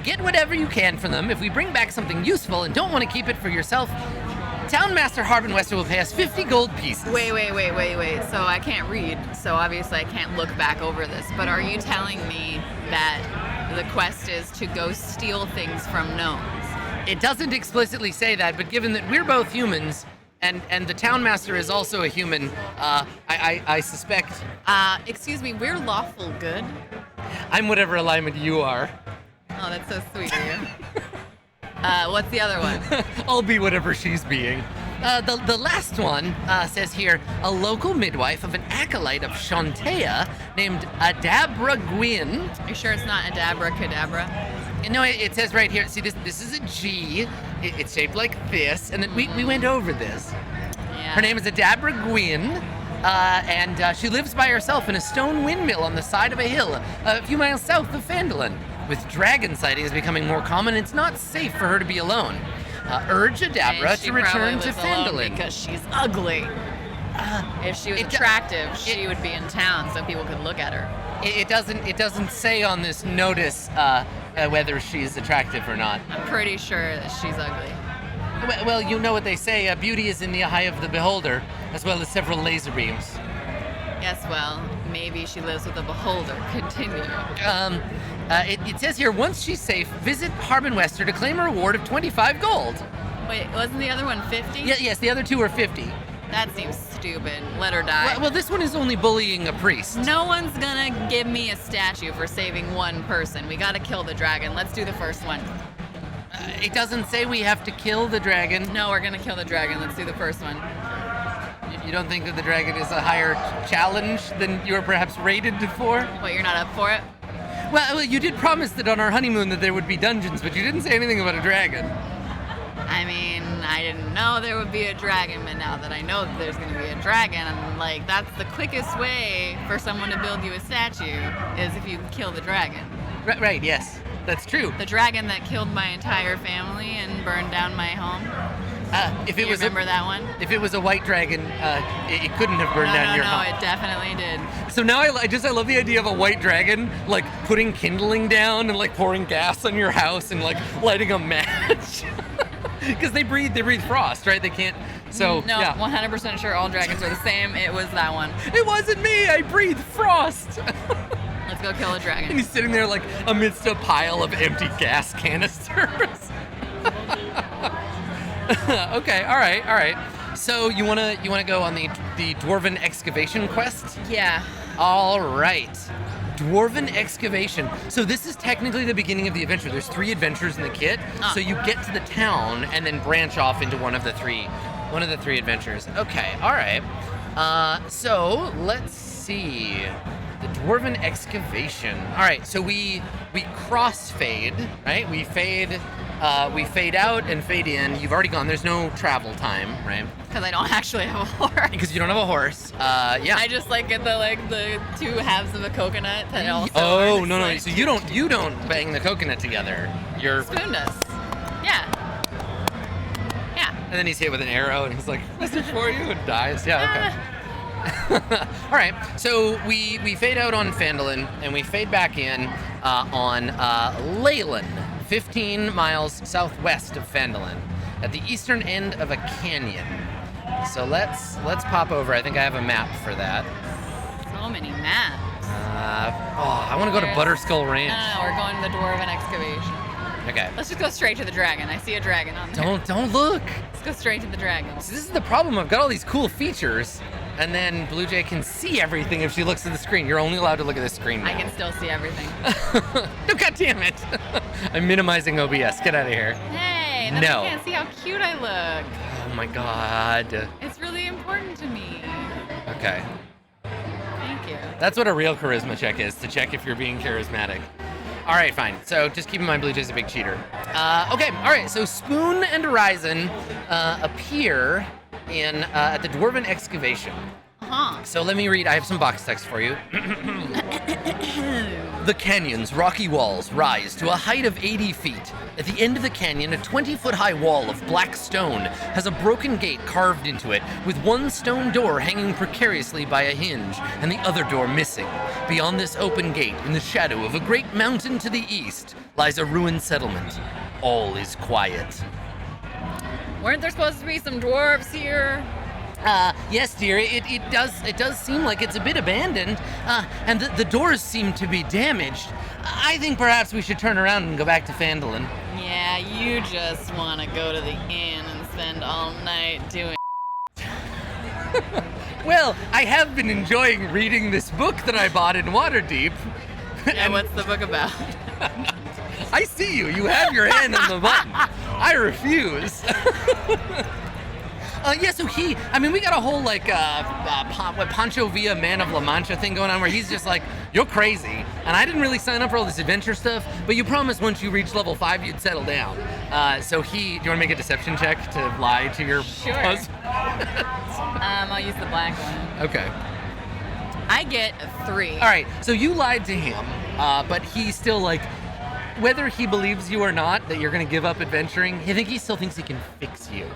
Get whatever you can from them. If we bring back something useful and don't want to keep it for yourself, Town Master Harbin Wester will pay us 50 gold pieces.
Wait. So I can't read, so obviously I can't look back over this. But are you telling me that the quest is to go steal things from gnomes?
It doesn't explicitly say that, but given that we're both humans, and the town master is also a human, I suspect.
Excuse me, we're lawful good?
I'm whatever alignment you are.
Oh, that's so sweet of you. What's the other one?
I'll be whatever she's being. The last one says here, a local midwife of an acolyte of Shantea named Adabra Gwyn.
Are you sure it's not Adabra Cadabra?
No, it says right here, see, this is a G. It's shaped like this, and then we went over this.
Yeah.
Her name is Adabra Gwyn, and she lives by herself in a stone windmill on the side of a hill a few miles south of Phandalin. With dragon sightings becoming more common, it's not safe for her to be alone. Urge Adabra to return to Phandalin.
Because she's ugly. If she was attractive, she would be in town so people could look at her.
It doesn't say on this notice whether she's attractive or not.
I'm pretty sure that she's ugly.
Well, you know what they say, beauty is in the eye of the beholder, as well as several laser beams.
Yes, well, maybe she lives with a beholder. Continue.
It says here, once she's safe, visit Harbin Wester to claim a reward of 25 gold.
Wait, wasn't the other one 50?
Yes, the other two are 50.
That seems stupid. Let her die.
Well, this one is only bullying a priest.
No one's gonna give me a statue for saving one person. We gotta kill the dragon. Let's do the first one.
It doesn't say we have to kill the dragon.
No, we're gonna kill the dragon. Let's do the first one.
You don't think that the dragon is a higher challenge than you were perhaps rated for?
What, you're not up for it?
Well, you did promise that on our honeymoon that there would be dungeons, but you didn't say anything about a dragon.
I mean, I didn't know there would be a dragon, but now that I know that there's going to be a dragon, I'm like, that's the quickest way for someone to build you a statue, is if you kill the dragon.
Right, yes, that's true.
The dragon that killed my entire family and burned down my home.
If it was
remember that one?
If it was a white dragon, it couldn't have burned down your home.
No, it definitely did.
So now I love the idea of a white dragon, like putting kindling down and like pouring gas on your house and like lighting a match. Because they breathe frost, right? They can't. So
no,
yeah.
100% sure all dragons are the same. It was that one.
It wasn't me. I breathe frost.
Let's go kill a dragon.
And he's sitting there like amidst a pile of empty gas canisters. Okay, all right. So you wanna go on the dwarven excavation quest?
Yeah.
All right. Dwarven excavation. So this is technically the beginning of the adventure. There's 3 adventures in the kit. So you get to the town and then branch off into one of the three adventures. Okay, all right. So let's see. The dwarven excavation. All right, so we crossfade, right? We fade out and fade in. You've already gone. There's no travel time, right?
Because I don't actually have a horse.
Because you don't have a horse. Yeah.
I just like get the 2 halves of a coconut. That also
oh no!
like,
So you don't bang the coconut together. You're
Spoon does. Yeah.
And then he's hit with an arrow, and he's like, "This is for you," and dies. Yeah. Okay. All right, so we fade out on Phandalin, and we fade back in on Leyland, 15 miles southwest of Phandalin, at the eastern end of a canyon. So let's pop over. I think I have a map for that.
So many maps.
I want to go to Butterskull Ranch.
No, we're going to the dwarven excavation.
Okay.
Let's just go straight to the dragon. I see a dragon on there.
Don't look.
Let's go straight to the dragon.
So this is the problem. I've got all these cool features, and then Bluejay can see everything if she looks at the screen. You're only allowed to look at the screen now.
I can still see everything.
No, God damn it. I'm minimizing OBS. Get out of here.
Hey, then
No.
I can't see how cute I look.
Oh my God.
It's really important to me.
Okay.
Thank you.
That's what a real charisma check is, to check if you're being charismatic. All right, fine. So just keep in mind Bluejay's a big cheater. Okay, all right. So Spoon and Horizon appear in at the Dwarven excavation.
Huh.
So let me read. I have some box text for you. The canyon's rocky walls rise to a height of 80 feet. At the end of the canyon, a 20-foot-high wall of black stone has a broken gate carved into it, with one stone door hanging precariously by a hinge and the other door missing. Beyond this open gate, in the shadow of a great mountain to the east, lies a ruined settlement. All is quiet.
Weren't there supposed to be some dwarves here?
Yes, dear. It does seem like it's a bit abandoned, and the doors seem to be damaged. I think perhaps we should turn around and go back to Phandalin.
Yeah, you just want to go to the inn and spend all night doing.
Well, I have been enjoying reading this book that I bought in Waterdeep.
Yeah, what's the book about?
I see you. You have your hand on the button. I refuse. Yeah, so we got a whole Pancho Villa Man of La Mancha thing going on where he's just like, you're crazy. And I didn't really sign up for all this adventure stuff, but you promised once you reach level 5 you'd settle down. Do you want to make a deception check to lie to your husband?
I'll use the black one.
Okay.
I get a 3.
All right, so you lied to him, but he's still like, whether he believes you or not that you're going to give up adventuring, I think he still thinks he can fix you,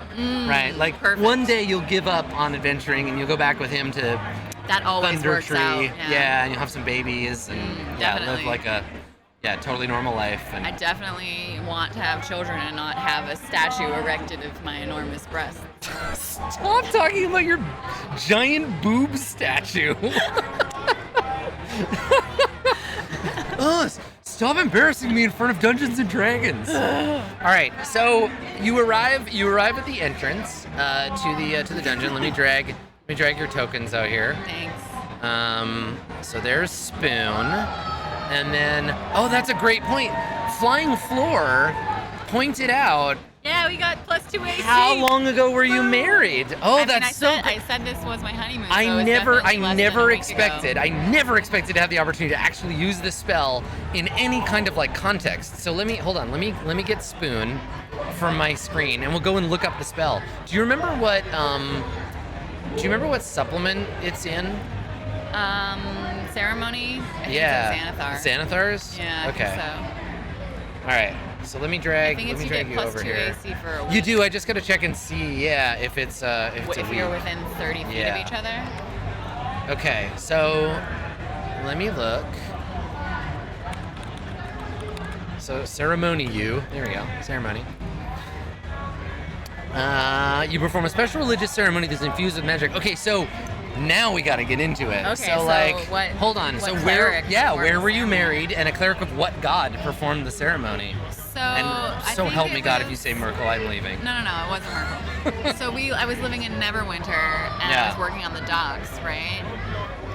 right? Like
perfect.
One day you'll give up on adventuring and you'll go back with him to
that always
Thunder
works
Tree,
out.
Yeah, and you'll have some babies and
definitely.
live like a totally normal life. And
I definitely want to have children and not have a statue erected of my enormous breasts.
Stop talking about your giant boob statue. Stop embarrassing me in front of Dungeons and Dragons. All right, so you arrive at the entrance to the dungeon. Let me drag your tokens out here.
Thanks.
So there's Spoon, and then that's a great point. Flying Floor pointed out.
Yeah, we got +2 AC.
How long ago were you married?
I said this was my honeymoon.
I never expected to have the opportunity to actually use this spell in any kind of like context. So let me get Spoon from my screen and we'll go and look up the spell. Do you remember what supplement it's in?
Ceremony? I think
it's Xanathars?
Yeah,
okay.
I think so.
All right. So let me drag
you
you
get
over
+2
here.
AC for a week.
You do. I just got to check and see. Yeah, if it's
if you're within 30 feet of each other.
Okay. So let me look. So ceremony there we go. Ceremony. You perform a special religious ceremony that's infused with magic. Okay, so now we got to get into it.
Okay, so
hold on. So where were you married, and a cleric of what god performed the ceremony?
So
help me God if you say Merkel, I'm leaving.
No, it wasn't Merkel. So I was living in Neverwinter, and I was working on the docks, right?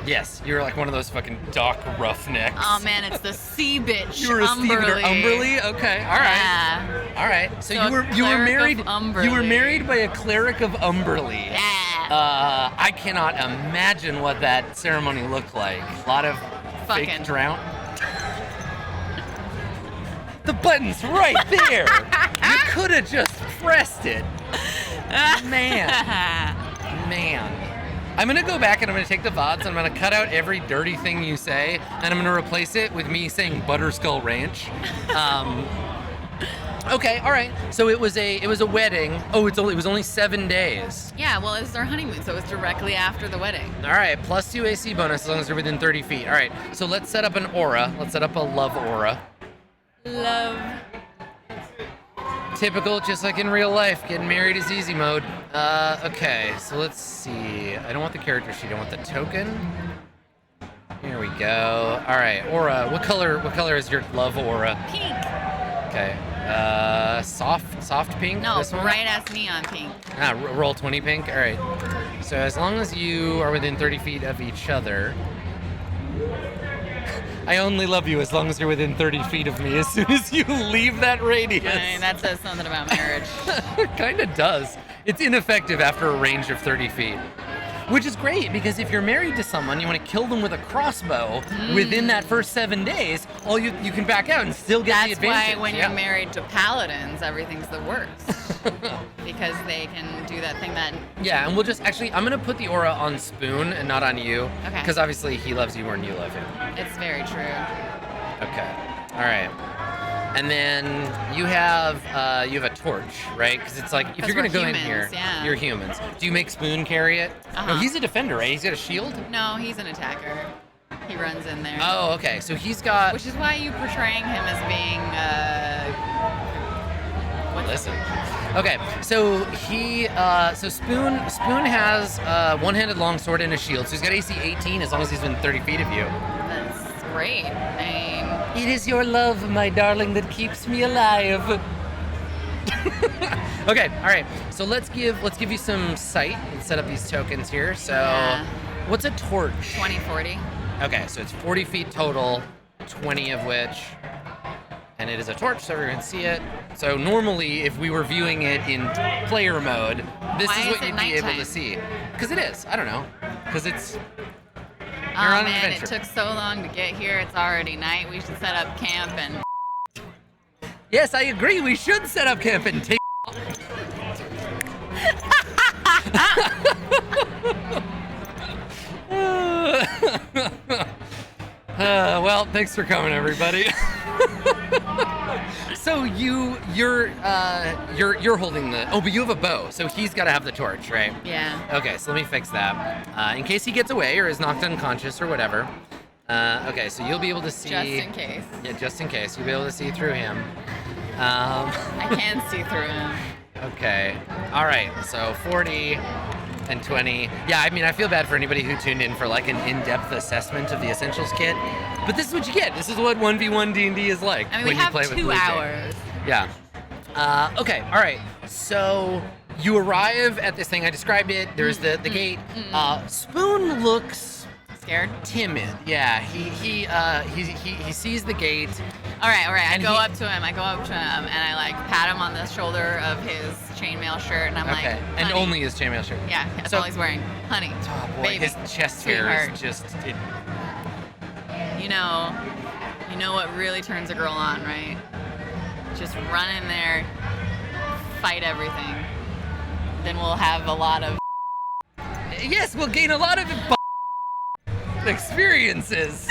Yes, you were like one of those fucking dock roughnecks.
Oh man, it's the sea bitch.
You were a Stevener Umberly? Okay, all right.
Yeah.
All right. So you were married.
You
were married by a cleric of Umberly.
Yeah.
I cannot imagine what that ceremony looked like. A lot of fake drown. The button's right there. You could have just pressed it. Man. I'm gonna go back and I'm gonna take the VODs and I'm gonna cut out every dirty thing you say and I'm gonna replace it with me saying Butterskull Ranch. Okay, all right. So it was a wedding. Oh, it was only 7 days.
Yeah, well, it was our honeymoon, so it was directly after the wedding.
All right, +2 AC bonus as long as you're within 30 feet. All right, so let's set up an aura. Let's set up a love aura.
Love.
Typical, just like in real life, getting married is easy mode. Okay, so let's see. I don't want the character sheet, I want the token. Here we go. All right, aura. What color is your love aura?
Pink.
Okay. Soft pink?
No,
this one?
bright-ass neon pink.
Roll 20 pink? All right. So as long as you are within 30 feet of each other... I only love you as long as you're within 30 feet of me. As soon as you leave that radius...
I mean, that says something about marriage.
It kind of does. It's ineffective after a range of 30 feet. Which is great, because if you're married to someone, you want to kill them with a crossbow within that first 7 days, you can back out and still get the advantage.
That's why when you're married to paladins, everything's the worst. Because they can do that thing that...
Yeah, and we'll just... Actually, I'm going to put the aura on Spoon and not on you.
Okay.
Because obviously he loves you more than you love him.
It's very true.
Okay. All right. And then you have a torch, right? Because it's like, if you're going to go in here, you're humans. Do you make Spoon carry it?
Uh-huh.
No, he's a defender, right? He's got a shield?
No, he's an attacker. He runs in there.
Oh, okay. So he's got...
Which is why you portraying him as being,
Listen. Okay, so Spoon has a one-handed longsword and a shield, so he's got AC 18 as long as he's within 30 feet of you.
That's great.
It is your love, my darling, that keeps me alive. Okay, all right. So let's give you some sight and set up these tokens here. So, what's a torch?
20, 40.
Okay, so it's 40 feet total, 20 of which and it is a torch, so everyone can see it. So normally, if we were viewing it in player mode, this
Why
is
is
what
it
you'd be able to
nighttime?
see. Because it is. I don't know. Because it's...
Oh
You're on an
man, it
adventure.
took so long to get here. It's already night. We should set up camp and...
Yes, I agree. We should set up camp and take... Well, thanks for coming, everybody. So you're holding the... Oh, but you have a bow, so he's got to have the torch, right?
Yeah.
Okay, so let me fix that. In case he gets away or is knocked unconscious or whatever. Okay, so you'll be able to see...
Just in case.
Yeah, just in case. You'll be able to see through him.
I can see through him.
Okay. All right, so 40 and 20. Yeah, I mean, I feel bad for anybody who tuned in for like an in-depth assessment of the Essentials Kit. But this is what you get. This is what 1v1 D&D is like.
I mean,
when
we have
you play with
2
Bluejay.
hours.
Yeah. Okay, all right. So you arrive at this thing. I described it. There's the gate. Spoon looks
Scared?
timid. Yeah, he sees the gate.
All right. I
And
go up to him, and I like pat him on the shoulder of his chainmail shirt, and I'm
Okay,
like,
and
"Honey."
only his chainmail shirt.
Yeah, that's
So-
all he's wearing. Honey,
Oh boy,
baby,
his chest hair
sweetheart.
is just... It,
You know what really turns a girl on, right? Just run in there, fight everything. Then we'll have a lot of...
yes, we'll gain a lot of experiences.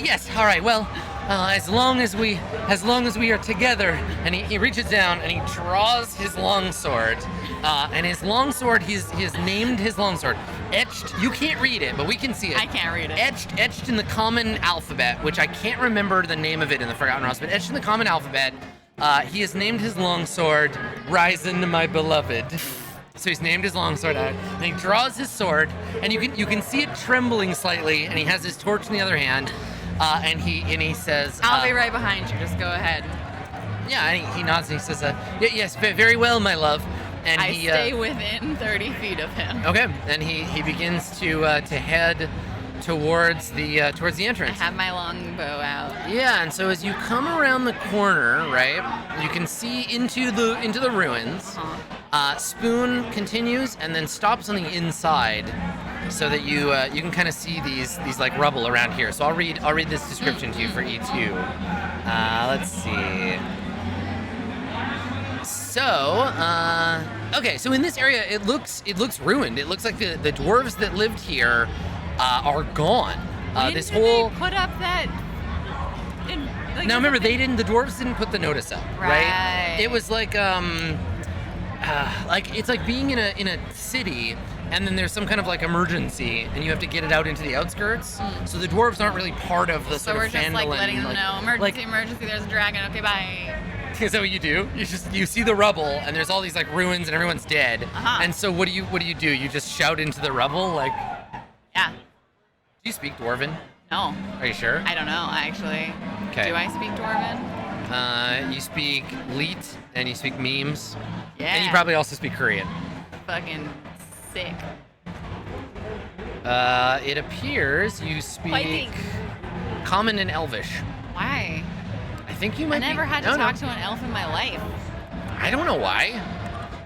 Yes. All right. Well, as long as we are together, and he reaches down and he draws his longsword, and his longsword he has named his longsword etched. You can't read it, but we can see it.
I can't read it.
Etched in the common alphabet, which I can't remember the name of it in the Forgotten Realms, but etched in the common alphabet. He has named his longsword Ryzen, my beloved. So he's named his longsword out, and he draws his sword, and you can see it trembling slightly, and he has his torch in the other hand, and he says,
I'll be right behind you. Just go ahead.
Yeah, and he nods and he says, yes, very well, my love. And
I
he
stay within 30 feet of him.
okay, and he begins to head towards the
I
entrance.
have my longbow out.
Yeah, and so as you come around the corner, right, you can see into the ruins. Spoon continues and then stops on the inside, so that you can kind of see these like rubble around here. So I'll read this description to you for E2. Let's see. So okay, so in this area it looks ruined. It looks like the dwarves that lived here are gone. This whole
They put up that.
now remember the dwarves didn't put the notice up, right? It was like it's like being in a city, and then there's some kind of like emergency, and you have to get it out into the outskirts. So the dwarves aren't really part of the
So
sort
we're
of
just like
Phandalin,
letting them know, emergency,
like-
emergency. There's a dragon. Okay, bye.
Is that what you do? You see the rubble, and there's all these like ruins, and everyone's dead. And so what do you do? You just shout into the rubble, like?
Yeah.
Do you speak Dwarven?
No.
Are you sure?
I don't know actually.
Okay.
Do I speak Dwarven?
You speak Leet, and you speak memes,
Yeah.
and you probably also speak Korean.
Fucking sick.
It appears you speak
Fighting.
Common and Elvish.
Why?
I think you might.
I never had to talk to an elf in my life.
I don't know why.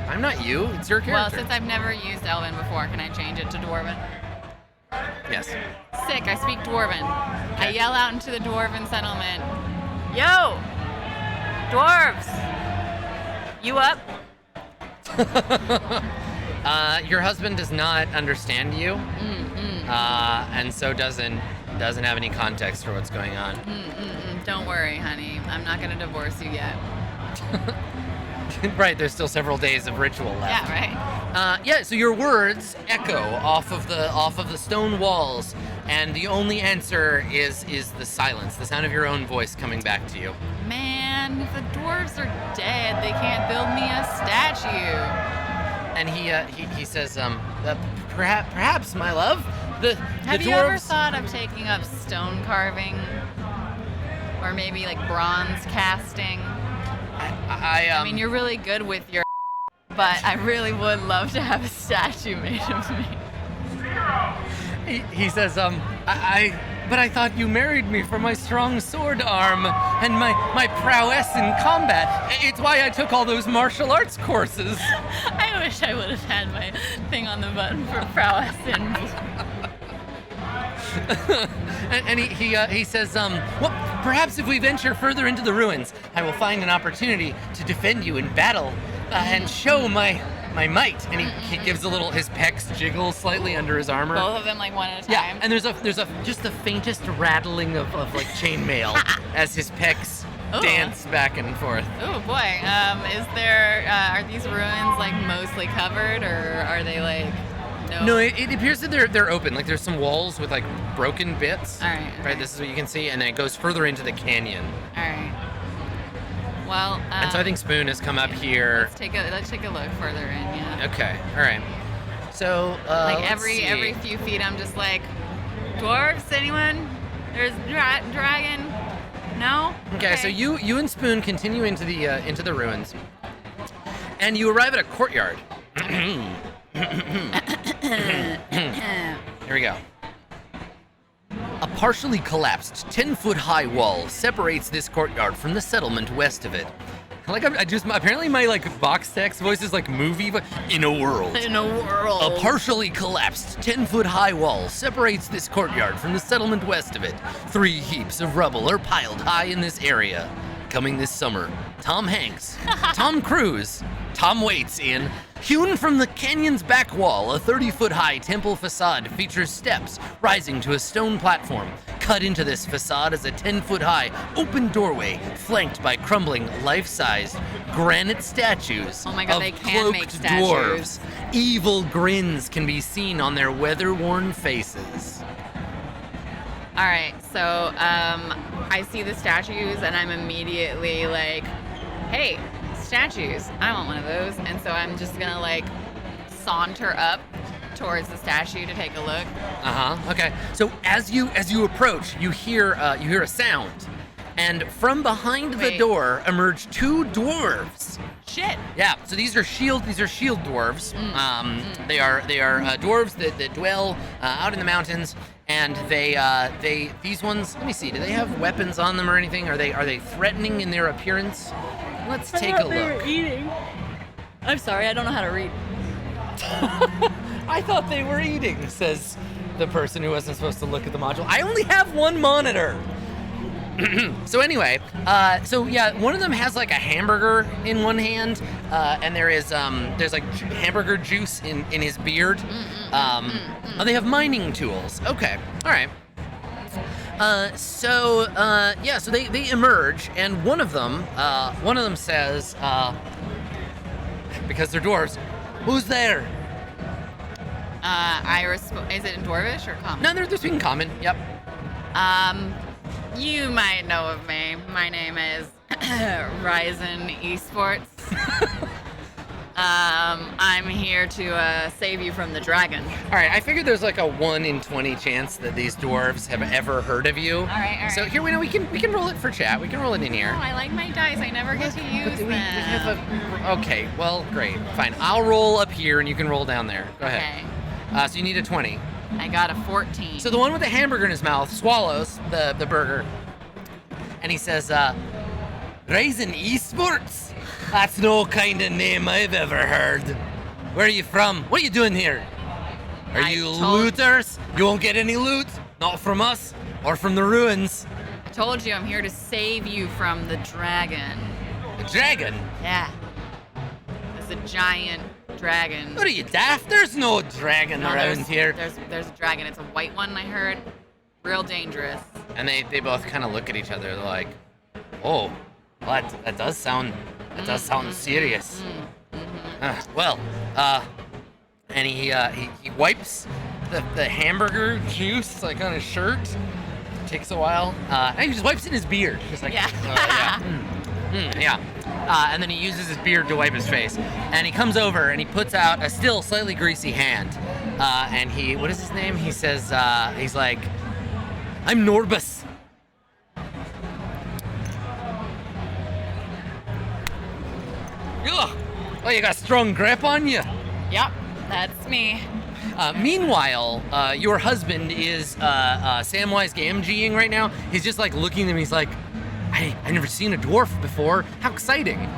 I'm not you. It's your
Well,
character.
since I've never used Elven before, can I change it to Dwarven?
Yes.
Sick, I speak Dwarven. I
Okay.
yell out into the Dwarven settlement. Yo! Dwarves! You up?
Your husband does not understand you, and so doesn't have any context for what's going on.
Don't worry, honey. I'm not gonna divorce you yet.
Right, there's still several days of ritual left.
Yeah, right?
So your words echo off of the stone walls, and the only answer is the silence, the sound of your own voice coming back to you.
Man, if the dwarves are dead, they can't build me a statue.
And he says, perhaps, my love, the
Have
dwarves.
you ever thought of taking up stone carving? Or maybe like bronze casting? I mean, you're really good with your but I really would love to have a statue made of me.
He says, but but I thought you married me for my strong sword arm and my prowess in combat. It's why I took all those martial arts courses.
I wish I would have had my thing on the button for prowess and...
and he says, well, perhaps if we venture further into the ruins, I will find an opportunity to defend you in battle and show my might. And he gives his pecs jiggle slightly under his armor.
Both of them like one at a time.
Yeah, and there's just the faintest rattling of like chainmail as his pecs dance back and forth.
Oh boy, are these ruins like mostly covered, or are they like?
No, it appears that they're open. Like there's some walls with like broken bits.
All right.
This is what you can see, and then it goes further into the canyon.
All right. Well.
And so I think Spoon has come up here.
Let's take a look further in. Yeah.
Okay. All right. So
like every few feet, I'm just like, dwarves, anyone? There's dragon. No.
Okay. So you and Spoon continue into the ruins, and you arrive at a courtyard. Here we go. A partially collapsed 10-foot-high wall separates this courtyard from the settlement west of it. Like apparently my like box text voice is like movie, but in a world. A partially collapsed 10-foot-high wall separates this courtyard from the settlement west of it. 3 heaps of rubble are piled high in this area. Coming this summer, Tom Hanks, Tom Cruise, Tom Waits in Hewn from the canyon's back wall, a 30-foot-high temple facade features steps rising to a stone platform. Cut into this facade is a 10-foot-high open doorway flanked by crumbling, life-sized granite statues
of they can make
cloaked
statues.
dwarves. Evil grins can be seen on their weather-worn faces.
All right, so I see the statues and I'm immediately like, hey, statues, I want one of those. And so I'm just gonna like saunter up towards the statue to take a look.
Okay. So as you approach, you hear a sound, and from behind the door emerge 2 dwarves.
Shit.
Yeah. So these are shield dwarves. They are dwarves that dwell out in the mountains, and these ones. Let me see. Do they have weapons on them or anything? Are they threatening in their appearance? Let's take a look.
They were eating. I'm sorry, I don't know how to read.
I thought they were eating, says the person who wasn't supposed to look at the module. I only have one monitor. So anyway, one of them has like a hamburger in one hand, and there's like hamburger juice in his beard. Oh, they have mining tools. Okay, all right. So they emerge, and one of them says, because they're dwarves, "Who's there?"
Is it in Dwarvish or Common?
No, they're speaking Common. Yep.
You might know of me. My name is Ryzen Esports. I'm here to save you from the dragon.
All right, I figured there's like a 1 in 20 chance that these dwarves have ever heard of you.
All right.
So here we can roll it for chat. We can roll it in here.
Oh, I like my dice. I never get to use them.
Okay, well, great, fine. I'll roll up here and you can roll down there. Go ahead.
Okay.
So you need a 20.
I got a 14.
So the one with the hamburger in his mouth swallows the burger, and he says, "Ryzen Esports? That's no kind of name I've ever heard. Where are you from? What are you doing here? Are you looters? You won't get any loot. Not from us or from the ruins."
I told you I'm here to save you from the dragon.
The dragon?
Yeah. It's a giant dragon.
What are you, daft? There's no dragon around here.
There's a dragon. It's a white one, I heard. Real dangerous.
And they both kind of look at each other. They're like, "Oh, well, that does sound serious." And he wipes the hamburger juice like on his shirt. Takes a while. And he just wipes it in his beard. Just like, yeah. And then he uses his beard to wipe his face. And he comes over and he puts out a still slightly greasy hand. And what is his name? He says, he's like, "I'm Norbus." Ugh. Oh, you got a strong grip on you.
Yep, that's me.
Meanwhile, your husband is Samwise Gamgeeing right now. He's just like looking at him. He's like, I never seen a dwarf before. How exciting!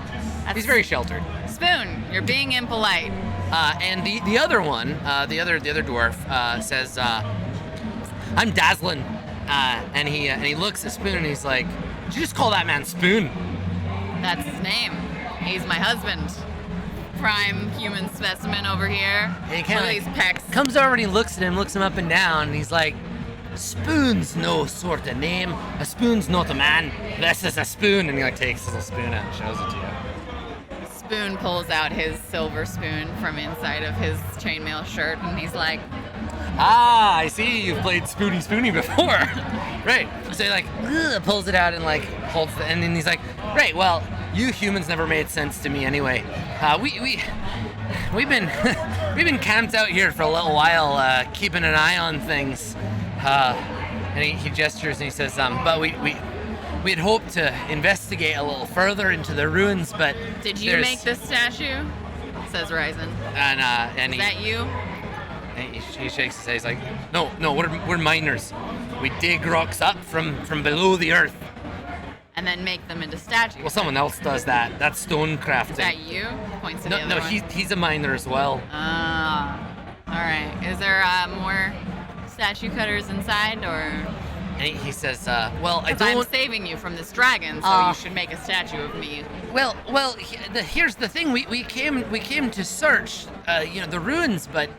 He's very sheltered.
Spoon, you're being impolite.
And the other one, the other dwarf says, I'm Dazzlin. And he looks at Spoon and he's like, did you just call that man Spoon?
That's his name. He's my husband. Prime human specimen over here.
He
Look at these pecs.
comes over and he looks at him, looks him up and down, and he's like, Spoon's no sort of name. A spoon's not a man. This is a spoon. And he like takes his little spoon out and shows it to you.
Spoon pulls out his silver spoon from inside of his chainmail shirt, and he's like,
Ah, I see you've played Spoony before. Right. So he like pulls it out and like holds it, and then he's like, right, well, you humans never made sense to me anyway. We've been we've been camped out here for a little while, keeping an eye on things. And he gestures and he says, but we had hoped to investigate a little further into the ruins, but
did you make this statue? Says Ryzen.
And
Is that you?
And he shakes his head. He's like, no, we're miners. We dig rocks up from below the earth.
And then make them into statues.
Well, someone else does that. That's stone crafting.
Is that you? Points to the other
No,
one.
he's a miner as well.
All right. Is there more statue cutters inside, or?
And he says, well, I
I'm
don't.
saving you from this dragon, so you should make a statue of me.
Well, here's the thing. We came to search, the ruins, but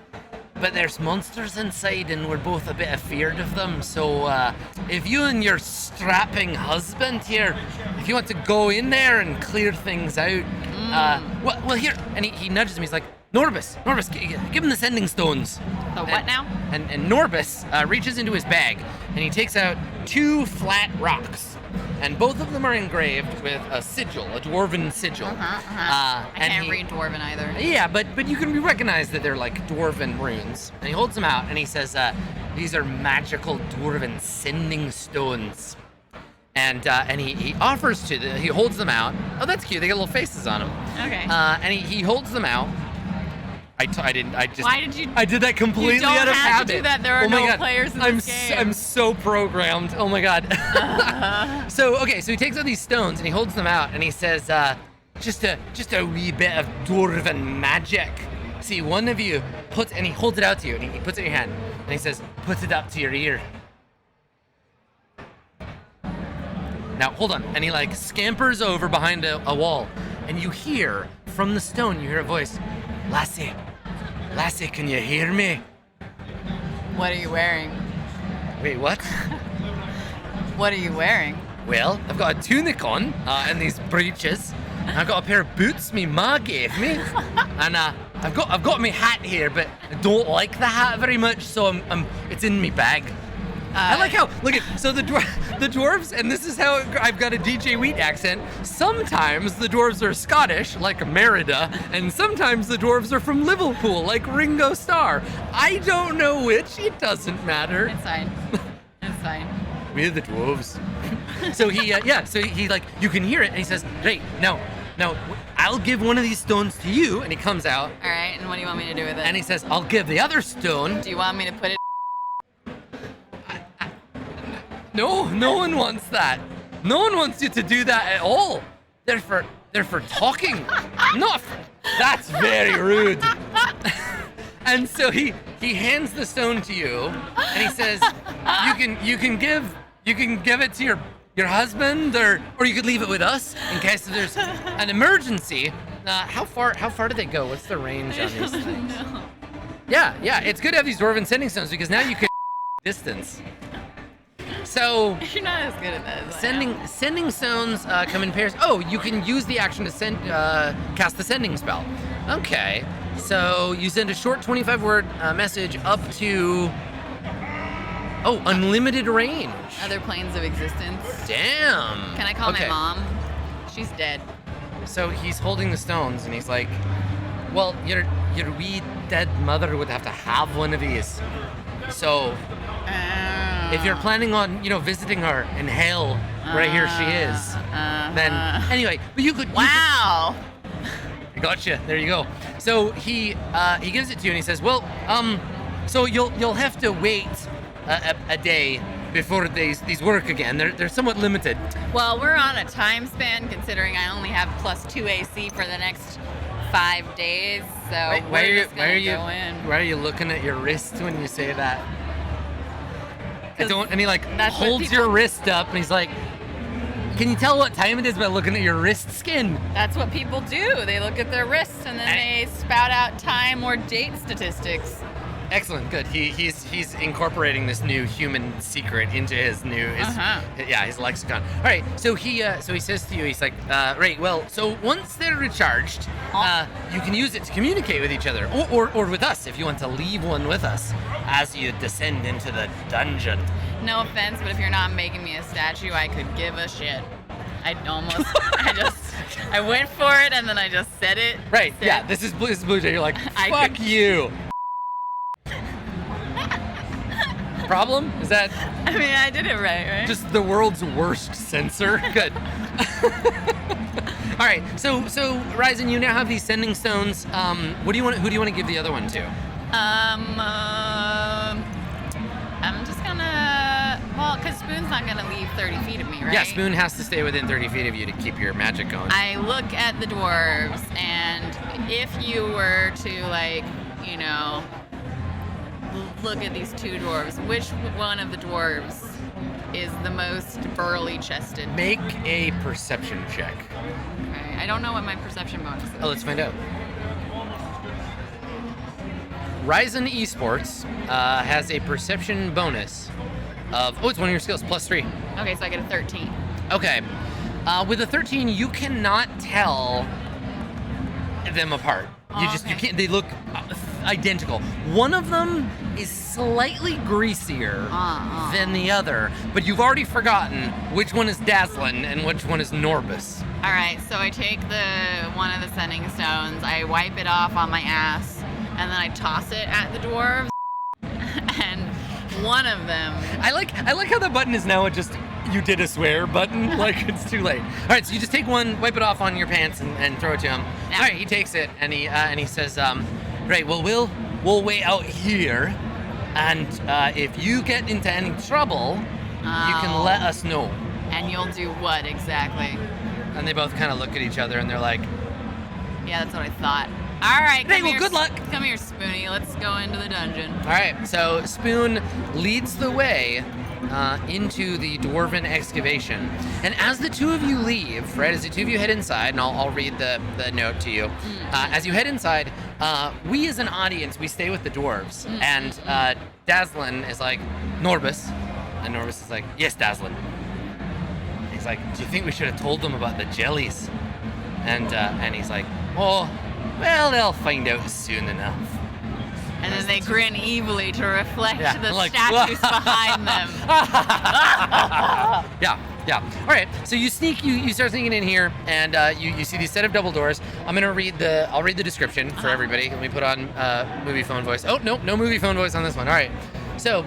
there's monsters inside, and we're both a bit afeared of them. So if you and your strapping husband here, if you want to go in there and clear things out, well, here. And he nudges me. He's like, Norbus, give him the sending stones.
The what now?
And Norbus reaches into his bag, and he takes out 2 flat rocks. And both of them are engraved with a sigil, a dwarven sigil.
I can't read dwarven either.
Yeah, but you can recognize that they're like dwarven runes. And he holds them out and he says, these are magical dwarven sending stones. And he offers to, he holds them out. Oh, that's cute. They got little faces on them.
Okay.
And he holds them out. Why did you? I did that completely out of habit.
You don't have to do that. There are no players in this game.
I'm so programmed. Oh my god. So he takes out these stones and he holds them out and he says, just a wee bit of dwarven magic. See, one of you puts, and he holds it out to you and he puts it in your hand and he says, put it up to your ear. Now hold on, and he like scampers over behind a wall, and you hear from the stone, you hear a voice. Lassie, can you hear me?
What are you wearing?
Wait, what?
What are you wearing?
Well, I've got a tunic on and these breeches. And I've got a pair of boots me ma gave me, and I've got my hat here, but I don't like the hat very much, so it's in my bag. I like how, look at, so the dwarves, and this is how I've got a DJ Wheat accent. Sometimes the dwarves are Scottish, like Merida, and sometimes the dwarves are from Liverpool, like Ringo Starr. I don't know which, it doesn't matter.
It's fine. It's fine.
We're the dwarves. So he like, you can hear it, and he says, right, now, I'll give one of these stones to you, and he comes out.
All right, and what do you want me to do with it?
And he says, I'll give the other stone.
Do you want me to put it?
No one wants that. No one wants you to do that at all. They're for talking. That's very rude. And so he hands the stone to you, and he says, you can give it to your husband, or you could leave it with us in case there's an emergency. How far do they go? What's the range on these things?
No.
Yeah, it's good to have these dwarven sending stones because now you can distance. So
You're not as good at that as I am.
sending stones come in pairs. Oh, you can use the action to cast the sending spell. Okay, so you send a short 25-word message up to unlimited range.
Other planes of existence.
Damn.
Can I call my mom? She's dead.
So he's holding the stones and he's like, well, your wee dead mother would have to have one of these. So if you're planning on, visiting her in hell, right here she is, then anyway, but you could.
Wow.
I got you. There you go. So he gives it to you and he says, well, So you'll have to wait a day before these work again. They're somewhat limited.
Well, we're on a time span considering I only have +2 AC for the next 5 days. So
Why are you looking at your wrist when you say that? And he holds your wrist up and he's like, can you tell what time it is by looking at your wrist skin?
That's what people do. They look at their wrists and then they spout out time or date statistics.
Excellent, good. He's incorporating this new human secret into his his lexicon. All right, so he says to you, he's like, right, well, so once they're recharged, you can use it to communicate with each other, or with us if you want to leave one with us as you descend into the dungeon.
No offense, but if you're not making me a statue, I could give a shit. I went for it and then I just said it.
Right, yeah, this is Bluejay. You're like, fuck you. Problem? Is that?
I mean, I did it right?
Just the world's worst censor? Good. All right, so Ryzen, you now have these sending stones. Who do you want to give the other one to?
I'm just gonna, because Spoon's not gonna leave 30 feet of me, right?
Yeah, Spoon has to stay within 30 feet of you to keep your magic going.
I look at the dwarves, and if you were to, look at these two dwarves, which one of the dwarves is the most burly chested?
Make a perception check.
Okay, I don't know what my perception bonus is.
Oh, let's find out. Ryzen Esports has a perception bonus of, it's one of your skills, +3.
Okay, so I get a 13.
Okay. With a 13, you cannot tell them apart. You can't, they look identical. One of them is slightly greasier than the other, but you've already forgotten which one is Dazzlin and which one is Norbus.
All right, so I take one of the sending stones, I wipe it off on my ass, and then I toss it at the dwarves, and one of them...
I like how the button is now just, you did a swear button, like it's too late. All right, so you just take one, wipe it off on your pants, and throw it to him. Yeah. All right, he takes it, and he says, right, well, we'll wait out here, and if you get into any trouble, you can let us know.
And you'll do what exactly?
And they both kind of look at each other, and they're like...
Yeah, that's what I thought. All right,
hey, well, good luck.
Come here, Spoonie. Let's go into the dungeon.
All right, so Spoon leads the way into the dwarven excavation. And as the two of you leave, right, as the two of you head inside, and I'll read the note to you. As you head inside, we as an audience, we stay with the dwarves. And Dazzlin is like, Norbus. And Norbus is like, yes, Dazzlin. He's like, do you think we should have told them about the jellies? And he's like, oh, well, they'll find out soon enough.
And then they grin evilly to reflect the statues behind them.
Yeah. All right. So you start sneaking in here, and you see these set of double doors. I'll read the description for everybody. Let me put on movie phone voice. Oh no movie phone voice on this one. All right. So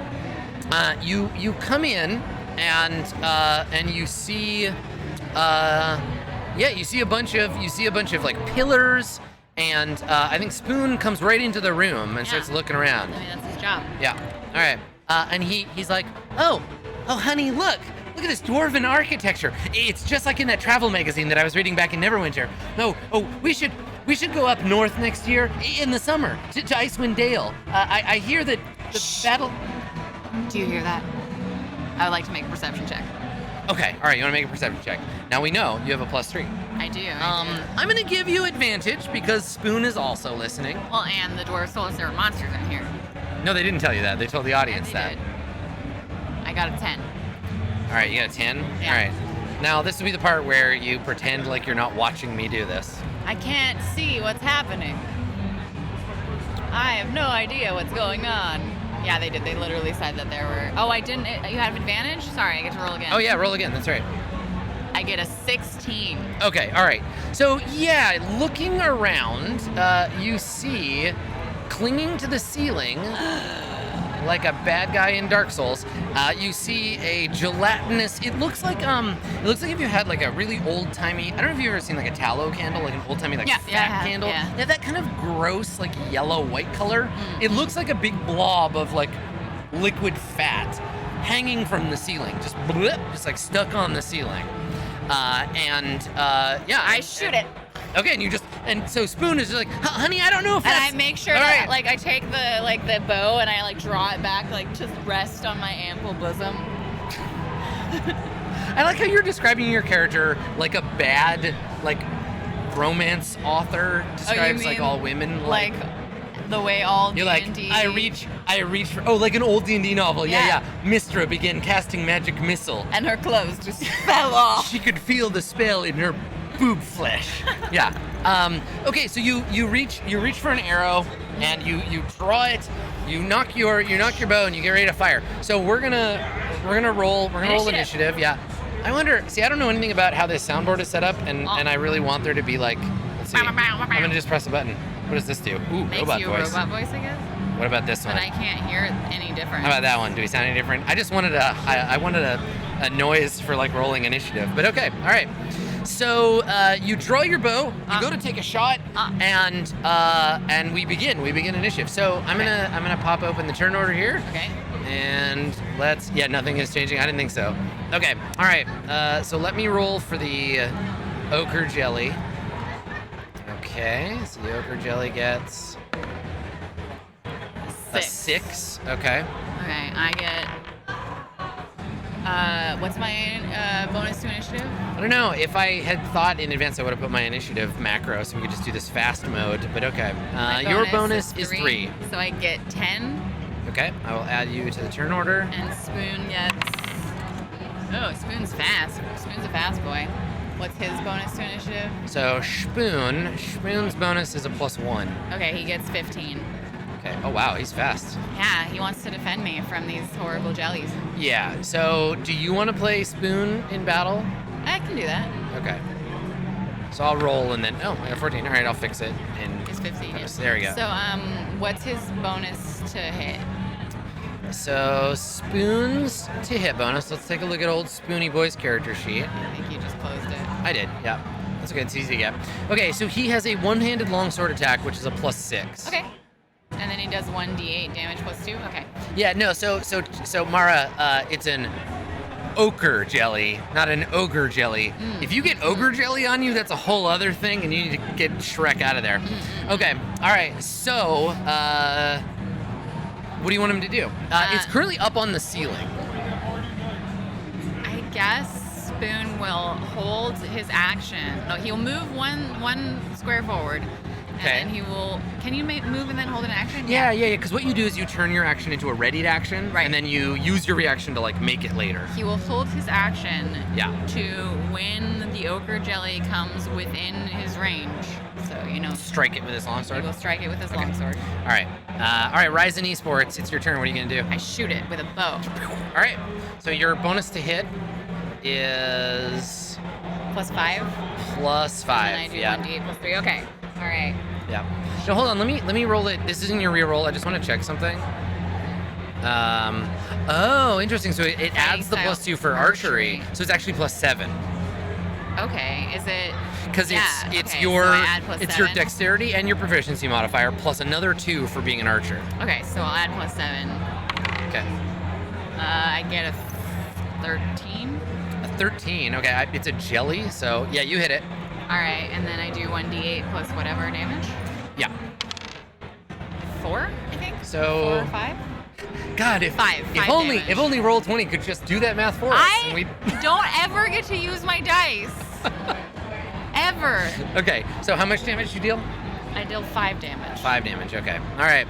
you come in, and you see you see a bunch of like pillars. And I think Spoon comes right into the room and starts looking around.
I mean, that's his job.
Yeah. All right. And he's like, oh, honey, look at this dwarven architecture. It's just like in that travel magazine that I was reading back in Neverwinter. No, we should go up north next year in the summer to Icewind Dale. I hear that the battle.
Do you hear that? I would like to make a perception check.
Okay. All right. You want to make a perception check? Now we know you have a +3.
I do.
I'm gonna give you advantage because Spoon is also listening.
Well, and the dwarves told us there were monsters in here.
No, they didn't tell you that. They told the audience that.
Did. I got a 10.
All right, you got a 10?
Yeah.
All right. Now, this will be the part where you pretend like you're not watching me do this.
I can't see what's happening. I have no idea what's going on. Yeah, they did. They literally said that there were... Oh, I didn't... You have advantage? Sorry, I get to roll again.
Oh, yeah, roll again. That's right.
I get a 16.
Okay, all right. So, yeah, looking around, you see, clinging to the ceiling, like a bad guy in Dark Souls. You see a gelatinous. It looks like if you had like a really old timey. I don't know if you've ever seen like a tallow candle, like an old timey fat candle. Yeah, that kind of gross like yellow white color. Mm. It looks like a big blob of like liquid fat hanging from the ceiling, just like stuck on the ceiling.
I shoot it.
Okay, and so Spoon is just like, honey, I don't know if that's...
And I make sure that, like, I take the bow and I, like, draw it back, like, just rest on my ample bosom.
I like how you're describing your character like a bad, like, romance author describes, like, all women.
Like the way all
you're
D&D...
like, I reach for... Oh, like an old D&D novel. Yeah. Mistra began casting magic missile.
And her clothes just fell off.
She could feel the spell in her boob flesh. Yeah. Okay, so you reach for an arrow and you draw it, you knock your bow and you get ready to fire. So we're gonna roll initiative. Yeah. I wonder. See, I don't know anything about how this soundboard is set up, and I really want there to be like. Let's see. I'm gonna just press a button. What does this do? Ooh,
makes
robot
you
voice.
Robot voice, I guess.
What about this one?
But I can't hear it any different.
How about that one? Do we sound any different? I just wanted I wanted a noise for like rolling initiative. But okay, all right. So you draw your bow, you go to take a shot, and we begin initiative. So I'm gonna pop open the turn order here.
Okay.
And nothing is changing. I didn't think so. Okay, all right. So let me roll for the ochre jelly. Okay, so the ochre jelly gets a 6. Okay.
Okay, I get. What's my bonus to initiative?
I don't know. If I had thought in advance, I would have put my initiative macro, so we could just do this fast mode. But okay. Your bonus is 3.
So I get 10.
Okay, I will add you to the turn order.
And Spoon gets... Oh, Spoon's fast. Spoon's a fast boy. What's his bonus to initiative?
So Spoon's bonus is a +1.
Okay, he gets 15.
Okay. Oh, wow, he's fast.
Yeah, he wants to defend me from these horrible jellies.
Yeah, so do you want to play Spoon in battle?
I can do that.
Okay. So I'll roll and then... Oh, I got 14. All right, I'll fix it.
He's 15, yes.
There we go.
So, what's his bonus to hit?
So, Spoon's to hit bonus. Let's take a look at old Spoony Boy's character sheet.
I think you just closed it.
I did, yeah. That's okay, it's easy to get. Okay, so he has a one-handed longsword attack, which is a +6.
Okay. And then he does 1d8 damage +2? Okay.
Yeah, no, so Mara, it's an ochre jelly, not an ogre jelly. If you get ogre jelly on you, that's a whole other thing, and you need to get Shrek out of there. Okay, all right, so, what do you want him to do? It's currently up on the ceiling.
I guess Spoon will hold his action. No, he'll move one square forward.
Okay.
And then he will... Can you move and then hold an action?
Yeah, because what you do is you turn your action into a readied action,
right.
And then you use your reaction to, like, make it later.
He will hold his action
Yeah.
to when the ochre jelly comes within his range. So, you know...
Strike it with his longsword?
He will strike it with his longsword.
All right, Ryzen Esports, it's your turn. What are you going to do?
I shoot it with a bow.
All right, so your bonus to hit is...
+5?
+5,
And then I do 1d8 +3. Okay. All right.
Yeah. No, hold on. Let me roll it. This isn't your reroll. I just want to check something. Oh, interesting. So it adds the +2 for archery. So it's actually +7.
Okay. Is it?
Because it's
okay,
your
so I add +7.
it's your dexterity and your proficiency modifier plus another 2 for being an archer.
Okay, so I'll add +7.
Okay.
I get a 13.
A 13. Okay. It's a jelly. So yeah, you hit it.
All right, and then I do 1d8 plus whatever damage.
Yeah.
4, I think.
So
4 or 5.
God, if
damage.
only Roll20 could just do that math for us.
I don't ever get to use my dice. Ever.
Okay, so how much damage do you deal?
I deal 5 damage.
5 damage. Okay. All right.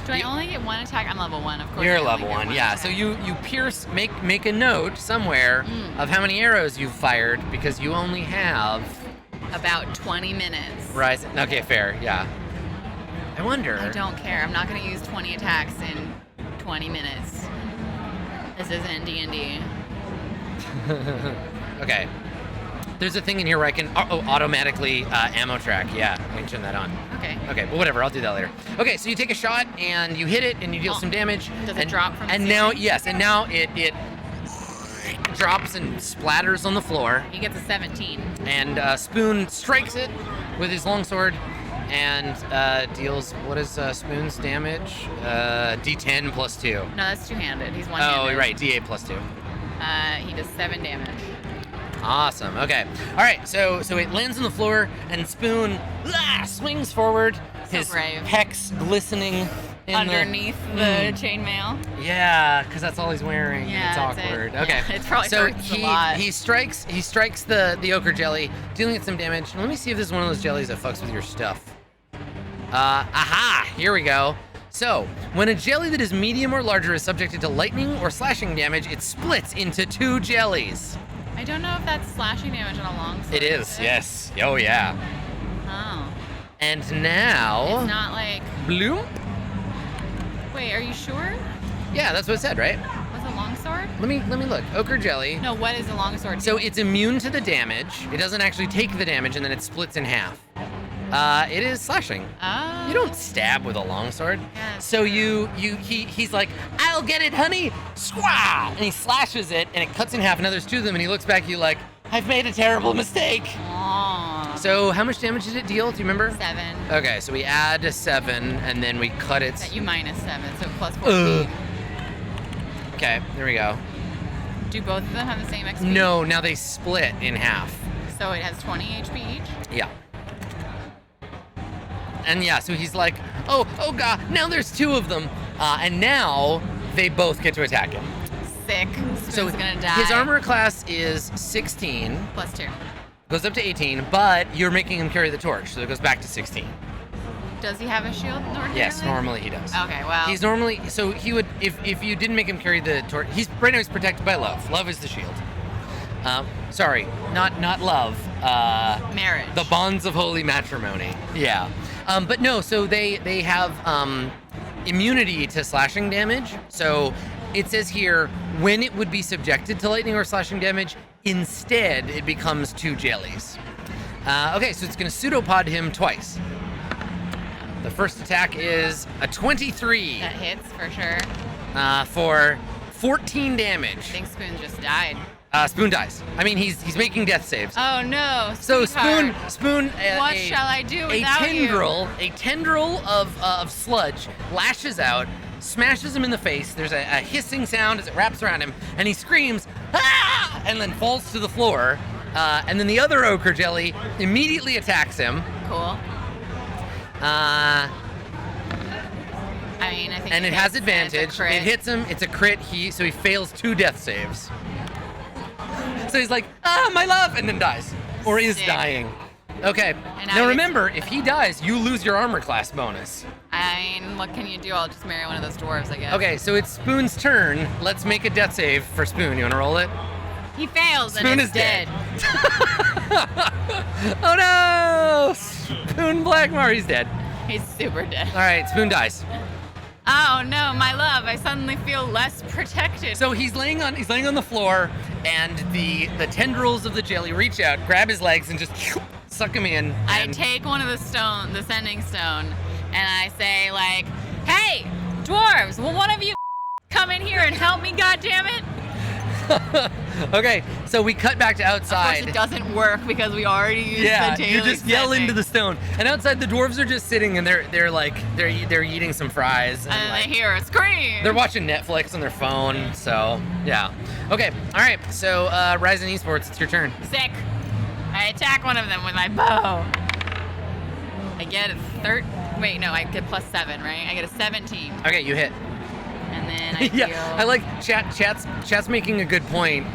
Do I only get 1 attack? I'm level 1, of course.
You're level 1, yeah.
Attack.
So you pierce, make a note somewhere of how many arrows you've fired because you only have
about 20 minutes.
Right. Okay, fair. Yeah. I wonder.
I don't care. I'm not going to use 20 attacks in 20 minutes. This isn't D&D.
Okay. There's a thing in here where I can automatically ammo track. Yeah, I can turn that on.
Okay.
Okay, well, whatever. I'll do that later. Okay, so you take a shot and you hit it and you deal some damage.
Does it drop from the
And now, yes, and now it drops and splatters on the floor.
He gets a 17.
And Spoon strikes it with his longsword and deals, what is Spoon's damage? D10 plus 2.
No, that's two-handed. He's one-handed.
Oh, right, D8 plus 2.
He does 7 damage.
Awesome. Okay. All right. So it lands on the floor, and Spoon swings forward, his
brave.
pecs glistening
Underneath the chainmail.
Yeah, because that's all he's wearing.
Yeah,
and it's
that's
awkward.
it.
Okay.
Yeah, it probably
so
hurts a lot.
he strikes the ochre jelly, dealing it some damage. Let me see if this is one of those jellies that fucks with your stuff. Aha! Here we go. So, when a jelly that is medium or larger is subjected to lightning or slashing damage, it splits into 2 jellies.
I don't know if that's slashing damage on a longsword.
It is, yes. Oh, yeah.
Oh.
And now...
It's not like...
Bloom?
Wait, are you sure?
Yeah, that's what it said, right?
Was it longsword?
Let me look. Ochre jelly.
No, what is a longsword?
So it's immune to the damage. It doesn't actually take the damage, and then it splits in half. It is slashing.
Oh.
You don't stab with a longsword.
Yes.
So he's like, I'll get it, honey! Squaw! And he slashes it, and it cuts in half, and now there's 2 of them, and he looks back at you like, I've made a terrible mistake.
Aww.
So how much damage did it deal? Do you remember?
7.
Okay, so we add 7, and then we cut it.
That you minus 7, so plus 14.
Okay, there we go.
Do both of them have the same XP?
No, now they split in half.
So it has 20 HP each?
Yeah. And yeah, so he's like, oh god, now there's 2 of them. And now they both get to attack him.
Sick. Spoon's gonna die.
His armor class is 16.
Plus 2.
Goes up to 18, but you're making him carry the torch, so it goes back to 16.
Does he have a shield ordinarily?
Yes, normally he does.
Okay, well.
He's normally, so he would, if you didn't make him carry the torch, right now he's protected by love. Love is the shield. Sorry, not love.
Marriage.
The bonds of holy matrimony. Yeah. But no, so they have immunity to slashing damage. So it says here, when it would be subjected to lightning or slashing damage, instead it becomes 2 jellies. Okay, so it's going to pseudopod him twice. The first attack is a 23.
That hits for sure.
For 14 damage.
I think Spoon just died.
Spoon dies. I mean, he's making death saves.
Oh no.
So
sweetheart.
Spoon.
What shall I do without you?
A tendril of sludge lashes out, smashes him in the face. There's a hissing sound as it wraps around him, and he screams, ah! And then falls to the floor. And then the other ochre jelly immediately attacks him.
Cool. I mean, I think.
And it has advantage.
It
It hits him. It's a crit. So he fails 2 death saves. So he's like, my love, and then dies. Or is
Sick.
dying. Okay. Now remember, if he dies, you lose your armor class bonus.
I mean, what can you do? I'll just marry one of those dwarves, I guess.
Okay, so it's Spoon's turn. Let's make a death save for Spoon. You want to roll it?
He fails
Spoon
and
is
is dead.
Oh no! Spoon Blackmar, he's dead.
He's super dead.
All right, Spoon dies.
Oh no, my love! I suddenly feel less protected.
So he's laying on the floor, and the tendrils of the jelly reach out, grab his legs, and just suck him in.
I
and-
take one of the sending stone, and I say like, "Hey, dwarves! Will one of you come in here and help me? Goddammit!"
Okay, so we cut back to outside.
Of course, it doesn't work because we already used
Yeah,
the
you
daily
just yell
sending.
into the stone, and outside the dwarves are just sitting, and they're eating some fries,
And then
like,
they hear a scream.
they're watching Netflix on their phone. So yeah, okay, all right. So Ryzen Esports, it's your turn.
Sick. I attack one of them with my bow. I get Wait, no, I get plus 7, right? I get a 17,
Okay, you hit.
and then I
Yeah,
deal
I like chat's making a good point.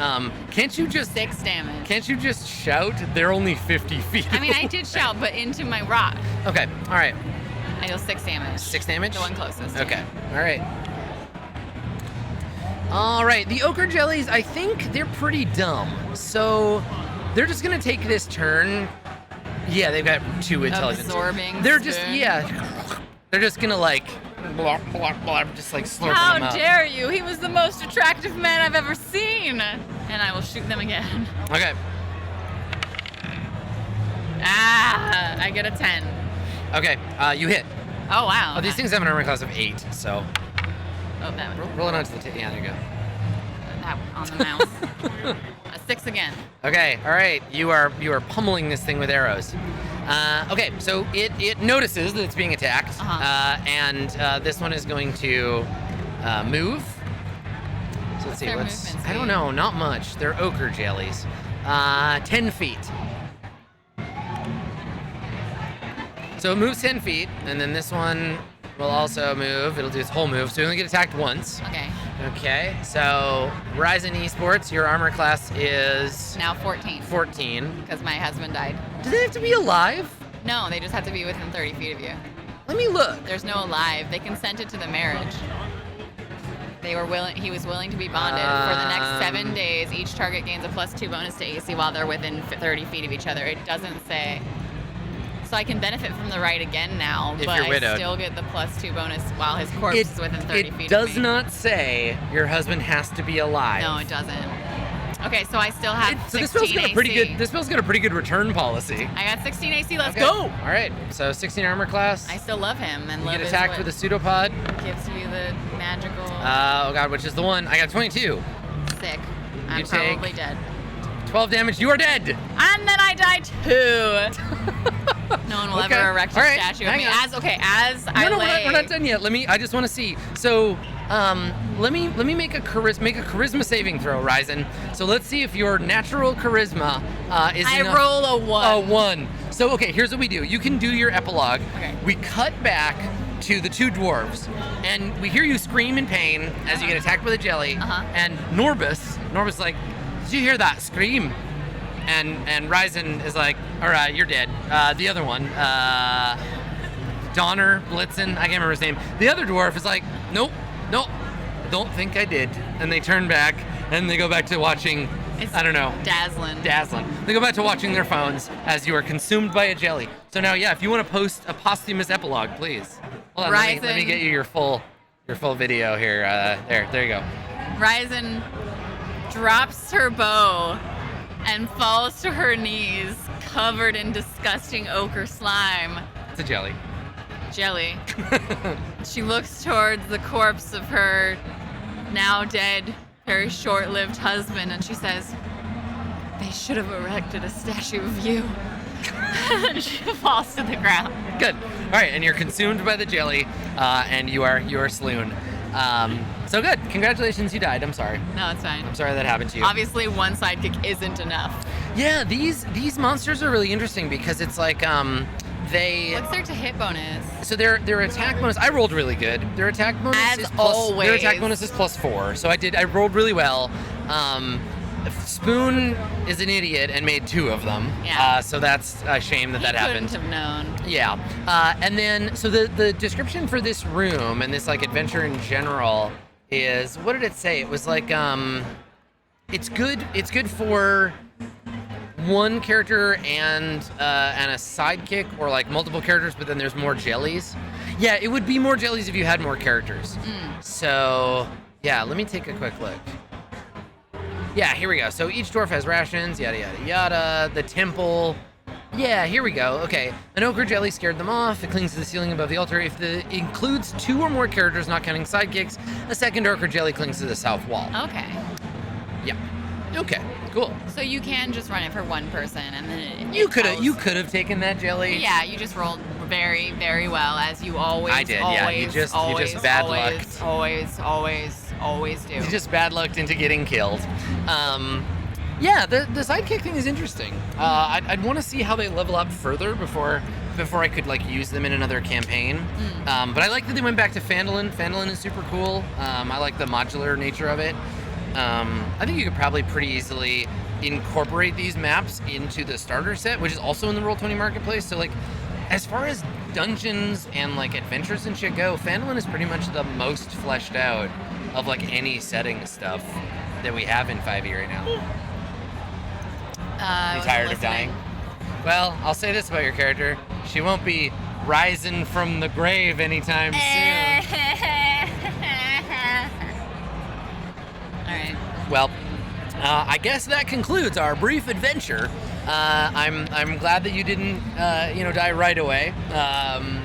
Can't you just
6 damage.
shout? They're only 50 feet.
I mean, I did shout, but into my rock.
Okay, all right.
I deal 6 damage.
6 damage?
The one closest.
Okay, all right. All right, the ochre jellies, I think they're pretty dumb. So they're just gonna take this turn. Yeah, they've got 2 intelligence.
Absorbing
They're just,
spoon.
they're just gonna like, blah, blah, blah, just like slurp them
How
up.
dare you? He was the most attractive man I've ever seen. And I will shoot them again.
Okay.
I get a 10.
Okay, you hit.
Oh, wow.
Oh, these things have an armor class of 8, so
Oh, that one.
roll it onto the yeah, there you go.
That on the mouse. A 6 again.
Okay, all right. You are pummeling this thing with arrows. Okay, so it notices that it's being attacked, and this one is going to move. So let's see.
their
What's
movement
I don't
speed?
know. Not much. They're ochre jellies. 10 feet. So it moves 10 feet, and then this one will also move. It'll do its whole move, so you only get attacked once.
Okay.
Okay, so Ryzen Esports, your armor class is
Now 14.
14.
Because my husband died.
Do they have to be alive?
No, they just have to be within 30 feet of you.
Let me look.
There's no alive. They consented to the marriage. They were willing. He was willing to be bonded for the next 7 days. Each target gains a +2 bonus to AC while they're within 30 feet of each other. It doesn't say. So I can benefit from the right again now,
If
but
you're
I
widowed.
still get the +2 bonus while his corpse is within 30 feet
It
of me.
does not say your husband has to be alive.
No, it doesn't. Okay, so I still have
So
16
this spell's got a pretty
AC.
good. This spell's got a pretty good return policy.
I got 16 AC. Let's
Okay.
go.
All right. So 16 armor class.
I still love him, and
You
love
get
is
attacked
what
with a pseudopod.
gives you the magical
Oh god, which is the one? I got 22.
sick. I'm
You take-
probably dead.
12 damage. You are dead.
And then I die too. No one will
Okay.
ever erect a
All right,
statue of
hang
me.
on.
As I
No,
lay.
we're not done yet. I just want to see. So, let me make a charisma saving throw, Ryzen. So let's see if your natural charisma is
I
enough.
roll a 1.
A 1. So okay, here's what we do. You can do your epilogue.
Okay.
We cut back to the 2 dwarves, and we hear you scream in pain as you get attacked with a jelly. And Norbus is like, "Did you hear that scream?" And Ryzen is like, "All right, you're dead." The other one, Donner, Blitzen, I can't remember his name. The other dwarf is like, nope, don't think I did. And they turn back and they go back to watching,
It's
I don't know,
dazzling.
They go back to watching their phones as you are consumed by a jelly. So now, yeah, if you want to post a posthumous epilogue, please. Hold on, let me
Ryzen.
get you your full video here. There you go.
Ryzen drops her bow and falls to her knees, covered in disgusting ochre slime.
It's a jelly.
Jelly. She looks towards the corpse of her now dead, very short-lived husband, and she says, "They should have erected a statue of you." And she falls to the ground.
Good. All right, and you're consumed by the jelly, and you are swoon. So good. Congratulations, you died. I'm sorry.
No, it's fine.
I'm sorry that happened to you.
Obviously, one sidekick isn't enough.
Yeah, these monsters are really interesting because it's like they.
What's their to-hit bonus?
So their attack bonus. I rolled really good. Their attack bonus
As
is plus.
always.
Their attack bonus is +4. So I rolled really well. Spoon is an idiot and made 2 of them.
Yeah.
So that's a shame that
He
happened.
couldn't have known.
Yeah, and then so the description for this room and this like adventure in general is, what did it say? It was like it's good for one character and a sidekick, or like multiple characters, but then there's more jellies. Yeah, it would be more jellies if you had more characters. So yeah, let me take a quick look. Yeah, here we go. So each dwarf has rations, yada, yada, yada. The temple. Yeah, here we go. Okay. An ochre jelly scared them off. It clings to the ceiling above the altar. If it includes 2 or more characters, not counting sidekicks, a second ochre jelly clings to the south wall.
Okay.
Yeah. Okay, cool.
So you can just run it for one person, and then
You could have taken that jelly.
Yeah, you just rolled very, very well, as you always.
I did,
Always,
yeah, you just bad lucked.
Always do.
You just bad lucked into getting killed. Yeah, the sidekick thing is interesting. I'd want to see how they level up further before I could like use them in another campaign. But I like that they went back to Phandalin. Phandalin is super cool. I like the modular nature of it. I think you could probably pretty easily incorporate these maps into the starter set, which is also in the Roll20 marketplace. So like, as far as dungeons and like adventures and shit go, Phandalin is pretty much the most fleshed out of like any setting stuff that we have in 5e right now.
I
You
was
tired of
listening.
dying? Well, I'll say this about your character. She won't be rising from the grave anytime soon.
All right.
Well, I guess that concludes our brief adventure I'm glad that you didn't die right away.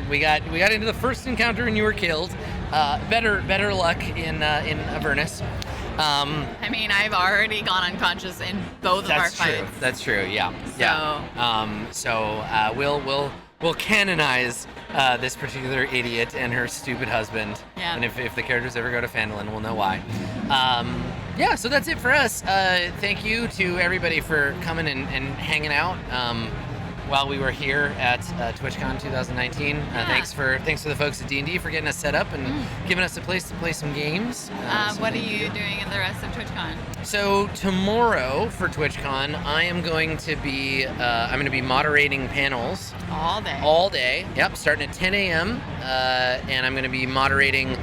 We got into the first encounter and you were killed. Better luck in Avernus.
I mean, I've already gone unconscious in both of our fights.
That's true. Yeah.
So.
Yeah. We'll canonize this particular idiot and her stupid husband.
Yeah.
And if the characters ever go to Phandalin, we'll know why. Yeah, so that's it for us. Thank you to everybody for coming and hanging out while we were here at TwitchCon 2019. Thanks for the folks at D&D for getting us set up and giving us a place to play some games.
What are you doing at the rest of TwitchCon?
So tomorrow for TwitchCon, I am going to be moderating panels all day. Yep, starting at 10 a.m. And I'm going to be moderating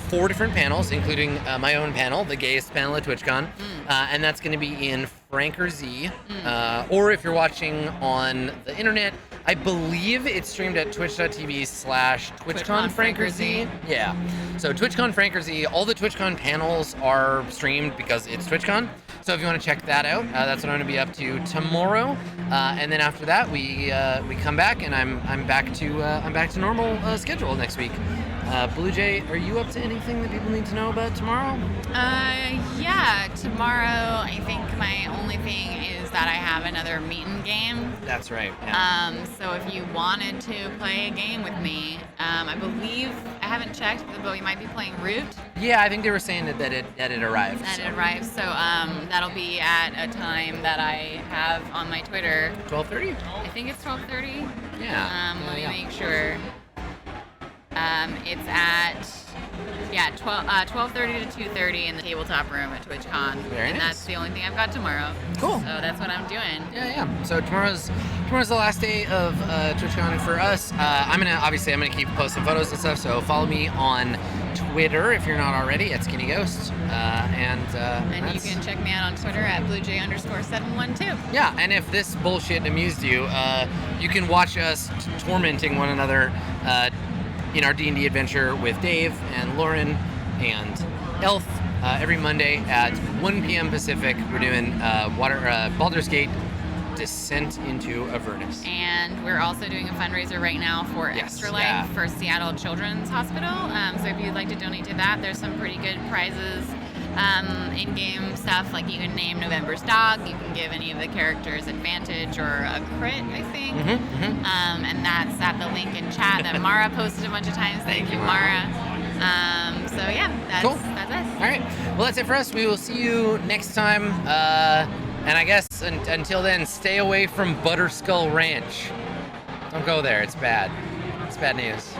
4 different panels, including my own panel, the gayest panel at TwitchCon, and that's going to be in Franker Z, or if you're watching on the internet, I believe it's streamed at twitch.tv/TwitchCon Franker Z. Yeah, so TwitchCon Franker Z, all the TwitchCon panels are streamed because it's TwitchCon. So if you want to check that out, that's what I'm going to be up to tomorrow, and then after that we come back and I'm back to normal schedule next week. Bluejay, are you up to anything that people need to know about tomorrow?
Yeah, tomorrow I think my only thing is that I have another meeting game.
That's right. Yeah.
So if you wanted to play a game with me, I believe, I haven't checked, but we might be playing Root.
Yeah, I think they were saying that it arrived.
It arrived, so that'll be at a time that I have on my Twitter.
12:30?
I think it's 12:30.
Yeah.
Let me make sure. It's at 12:30 to 2:30 in the tabletop room at TwitchCon.
Very nice.
That's the only thing I've got tomorrow.
Cool.
So that's what I'm doing.
Yeah. So tomorrow's the last day of TwitchCon for us. I'm gonna keep posting photos and stuff. So follow me on Twitter if you're not already at Skinny Ghost. And
you can check me out on Twitter at Bluejay_712.
Yeah, and if this bullshit amused you, you can watch us tormenting one another in our D&D adventure with Dave and Lauren and Elf every Monday at 1 p.m. Pacific. We're doing Baldur's Gate Descent into Avernus.
And we're also doing a fundraiser right now for Extra Life for Seattle Children's Hospital. So if you'd like to donate to that, there's some pretty good prizes. In-game stuff, like you can name November's dog, you can give any of the characters advantage or a crit, I think. And that's at the link in chat that Mara posted a bunch of times. Thank you, Mara. So yeah, that's
cool.
That's us.
All right, well that's it for us. We will see you next time. And I guess until then, stay away from Butterskull Ranch. Don't go there, it's bad. It's bad news.